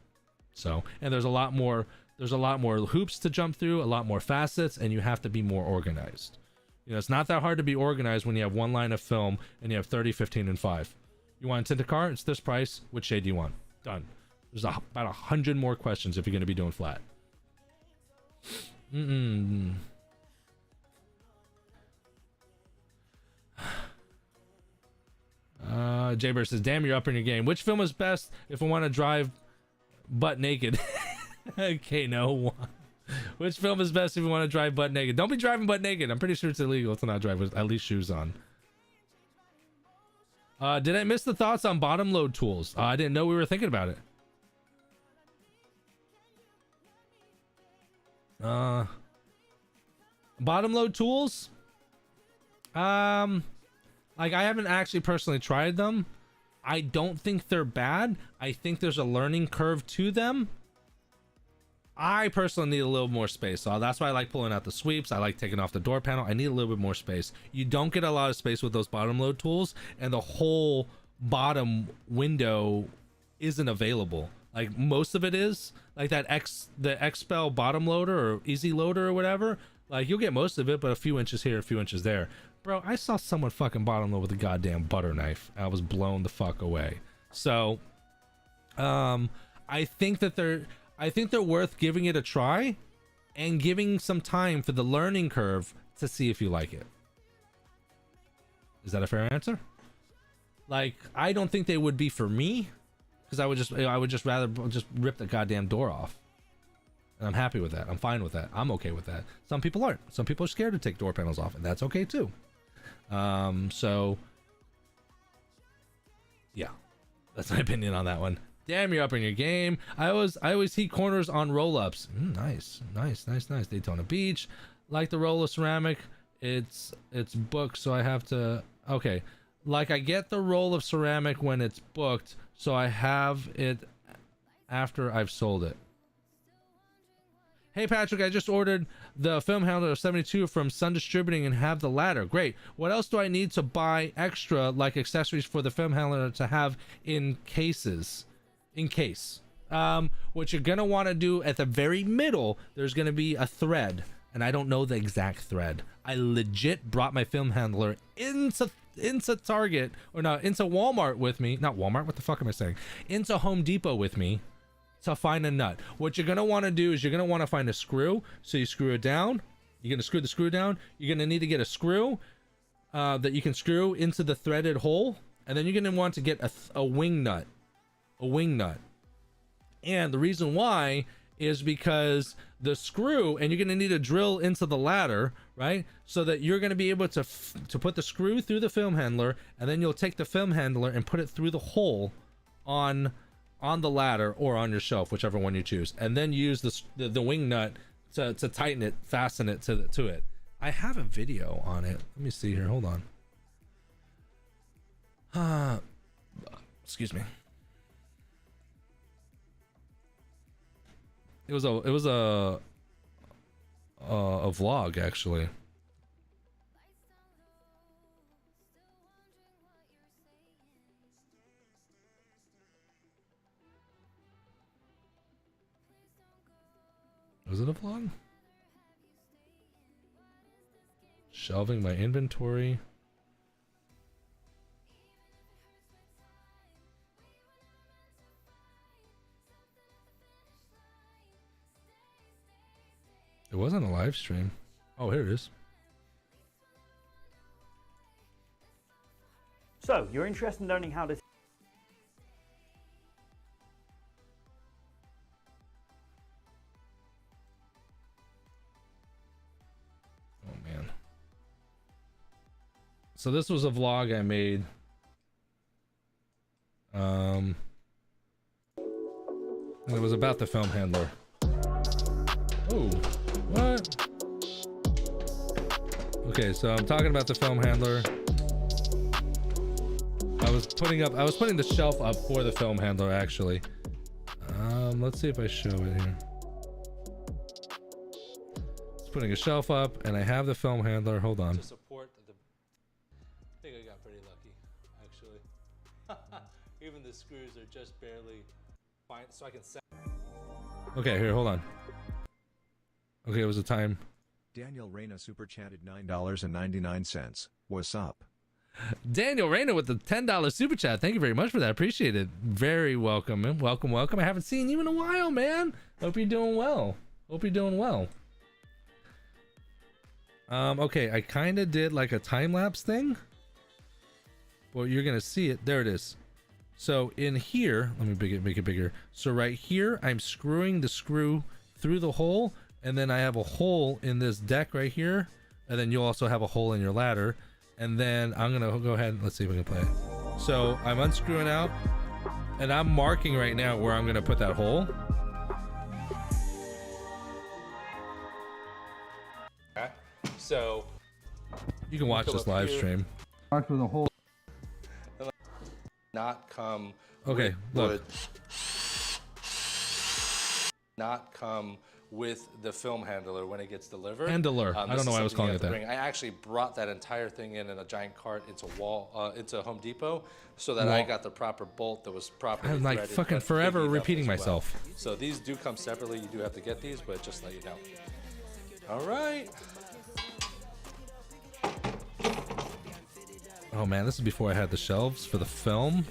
So, and there's a lot more hoops to jump through, a lot more facets, and you have to be more organized. You know, it's not that hard to be organized when you have one line of film and you have 30, 15, and 5. You want to tint a car? It's this price. Which shade do you want? Done. There's about 100 more questions if you're going to be doing flat. Jaber says, damn, you're up in your game. Which film is best if I want to drive butt naked? Okay, no. Which film is best if you want to drive butt naked? Don't be driving butt naked. I'm pretty sure it's illegal to not drive with at least shoes on. Did I miss the thoughts on bottom load tools? I didn't know we were thinking about it. Bottom load tools? Like I haven't actually personally tried them. I don't think they're bad. I think there's a learning curve to them. I personally need a little more space, so that's why I like pulling out the sweeps. I like taking off the door panel. I need a little bit more space. You don't get a lot of space with those bottom load tools, and the whole bottom window isn't available. Like most of it is like that the Expel bottom loader or easy loader or whatever. Like you'll get most of it, but a few inches here, a few inches there. Bro, I saw someone fucking bottom load with a goddamn butter knife. I was blown the fuck away. So, I think they're worth giving it a try and giving some time for the learning curve to see if you like it. Is that a fair answer? Like, I don't think they would be for me, because I would just rather just rip the goddamn door off. And I'm happy with that. I'm fine with that. I'm okay with that. Some people aren't. Some people are scared to take door panels off, and that's okay too. So yeah, that's my opinion on that one. Damn, you're up in your game. I always heat corners on roll-ups. Nice. Daytona Beach. Like the roll of ceramic, it's booked, so I have to. Okay, like I get the roll of ceramic when it's booked, so I have it after I've sold it. Hey Patrick, I just ordered the film handler 72 from Sun Distributing and have the ladder. Great. What else do I need to buy extra, like accessories for the film handler to have in cases? In case. What you're gonna want to do at the very middle, there's gonna be a thread, and I don't know the exact thread. I legit brought my film handler into Target, or no, into Walmart with me. Not Walmart. What the fuck am I saying? Into Home Depot with me. To find a nut. What you're gonna want to do is you're gonna want to find a screw. So you screw it down. You're gonna screw the screw down. You're gonna need to get a screw that you can screw into the threaded hole, and then you're gonna want to get a wing nut. A wing nut. And the reason why is because the screw, and you're gonna need to drill into the ladder, right? So that you're gonna be able to put the screw through the film handler, and then you'll take the film handler and put it through the hole on the ladder or on your shelf, whichever one you choose, and then use the wing nut to tighten it, fasten it to it. I have a video on it. Let me see here. Hold on. Excuse me. It was a vlog actually. Was it a vlog? Shelving my inventory. It wasn't a live stream. Oh, here it is. So, you're interested in learning how to... So this was a vlog I made. And it was about the film handler. Oh, what? Okay, so I'm talking about the film handler. I was putting the shelf up for the film handler actually. Let's see if I show it here. Just putting a shelf up, and I have the film handler. Hold on. I think I got pretty lucky, actually. Even the screws are just barely fine, so I can set. Okay, here, hold on. Okay, it was a time. Daniel Reyna super chatted $9.99. What's up? Daniel Reyna with the $10 super chat. Thank you very much for that. Appreciate it. Very welcome, man. Welcome. I haven't seen you in a while, man. Hope you're doing well. Okay, I kind of did like a time-lapse thing. Well, you're gonna see it. There it is. So in here, let me make it bigger. So right here, I'm screwing the screw through the hole, and then I have a hole in this deck right here, and then you'll also have a hole in your ladder. And then I'm gonna go ahead and let's see if we can play it. So I'm unscrewing out, and I'm marking right now where I'm gonna put that hole. So You can watch Come this up live here. stream. Marked with a hole. Not come. Okay, look. Not come with the film handler when it gets delivered. Handler. I This don't know is why I was something calling you it have that. to bring. I actually brought that entire thing in a giant cart into Home Depot, so that Well, I got the proper bolt that was properly. I'm like threaded, fucking but forever big enough repeating as well. myself. So these do come separately. You do have to get these, but just let you know. All right. Oh man, this is before I had the shelves for the film.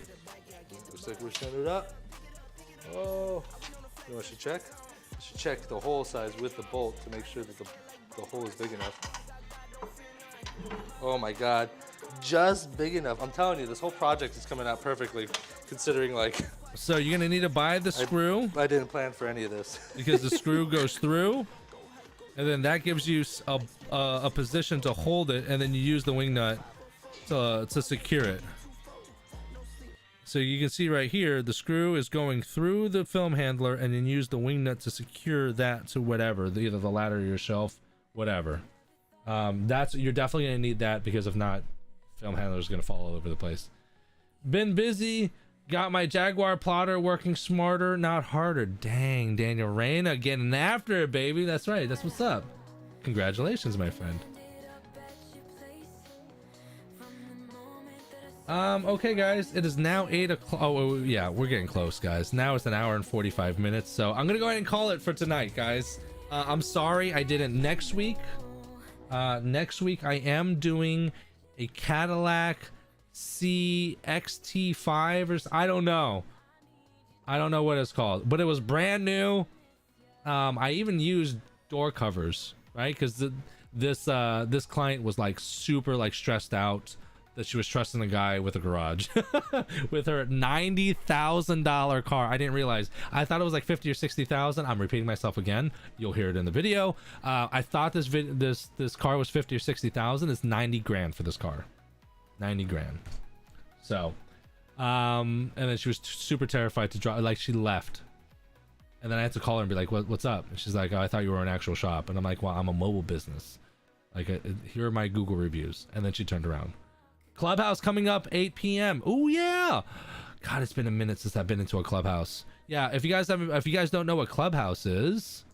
Looks like we're centered up. Oh, you want to check? You should check the hole size with the bolt to make sure that the hole is big enough. Oh my God, just big enough. I'm telling you, this whole project is coming out perfectly, considering like So you're gonna need to buy the screw I didn't plan for any of this. because the screw goes through, and then that gives you a position to hold it, and then you use the wing nut to secure it. So you can see right here, the screw is going through the film handler, and then use the wing nut to secure that to whatever, either the ladder or your shelf, whatever. You're definitely gonna need that, because if not, film handler is gonna fall all over the place. Been busy. Got my Jaguar plotter working smarter, not harder. Dang, Daniel Reyna getting after it, baby. That's right. That's what's up. Congratulations, my friend. Okay, guys. It is now 8 o'clock. Oh, yeah, we're getting close, guys. Now it's an hour and 45 minutes. So I'm going to go ahead and call it for tonight, guys. I'm sorry I didn't next week. Next week, I am doing a Cadillac CXT5 or I don't know what it's called, but it was brand new. I even used door covers, right? Because this client was like super like stressed out that she was trusting the guy with a garage with her $90,000 car. I didn't realize. I thought it was like 50 or 60,000. I'm repeating myself again. You'll hear it in the video. I thought this car was 50 or 60,000. It's 90 grand for this car. 90 grand. So and then she was super terrified to drive, like she left, and then I had to call her and be like, what's up? And she's like, oh, I thought you were an actual shop. And I'm like, well, I'm a mobile business, like here are my Google reviews. And then she turned around. Clubhouse coming up 8 p.m. Oh yeah, God, it's been a minute since I've been into a Clubhouse. Yeah, if you guys don't know what Clubhouse is,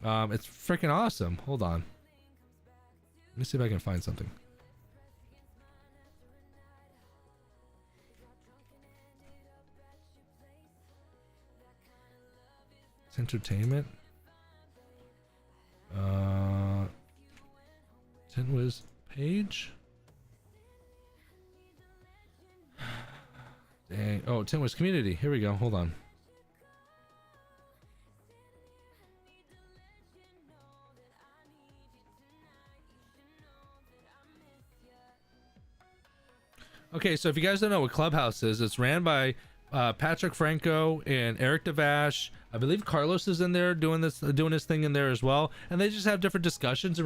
it's freaking awesome. Hold on, let me see if I can find something. It's entertainment. Tint Wiz page. Dang. Oh, Tint Wiz community. Here we go. Hold on. Okay, so if you guys don't know what Clubhouse is, it's ran by Patrick Franco and Eric Devash. I believe Carlos is in there doing his thing in there as well, and they just have different discussions.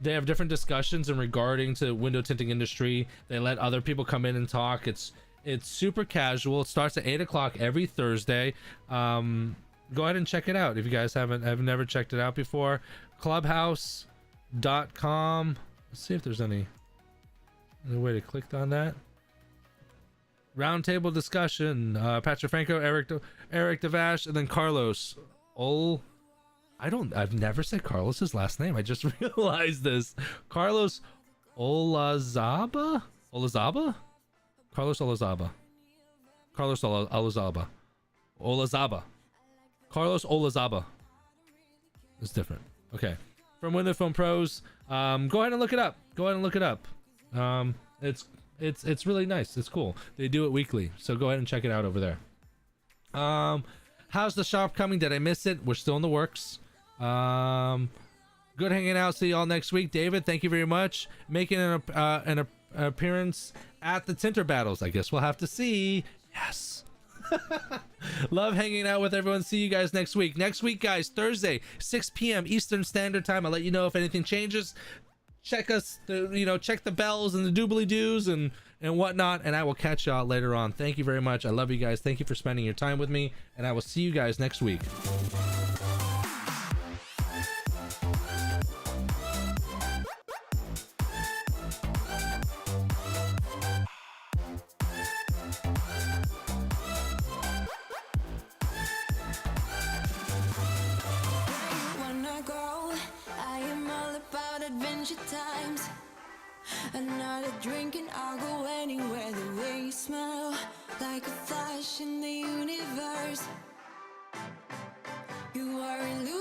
They have different discussions in regarding to window tinting industry. They let other people come in and talk. It's super casual. It starts at 8 o'clock every Thursday. Go ahead and check it out if you guys have never checked it out before. Clubhouse.com. Let's see if there's any way to click on that. Roundtable discussion. Patrick Franco, Eric Devash, and then Carlos. I've never said Carlos's last name. I just realized this. Carlos Olazaba? Carlos Olazaba. Carlos Olazaba. It's different. Okay. From Window Phone Pros. Go ahead and look it up. It's really nice. It's cool. They do it weekly. So go ahead and check it out over there. How's the shop coming? Did I miss it? We're still in the works. Good hanging out. See y'all next week. David, thank you very much. Making an appearance at the Tinter battles. I guess we'll have to see. Yes. Love hanging out with everyone. See you guys next week. Next week, guys, Thursday, 6 p.m. Eastern Standard Time. I'll let you know if anything changes. Check us, check the bells and the doobly doos and whatnot, and I will catch y'all later on. Thank you very much. I love you guys. Thank you for spending your time with me, and I will see you guys next week. times. Another drink and I'll go anywhere. The way you smell, like a flash in the universe. You are illuminated.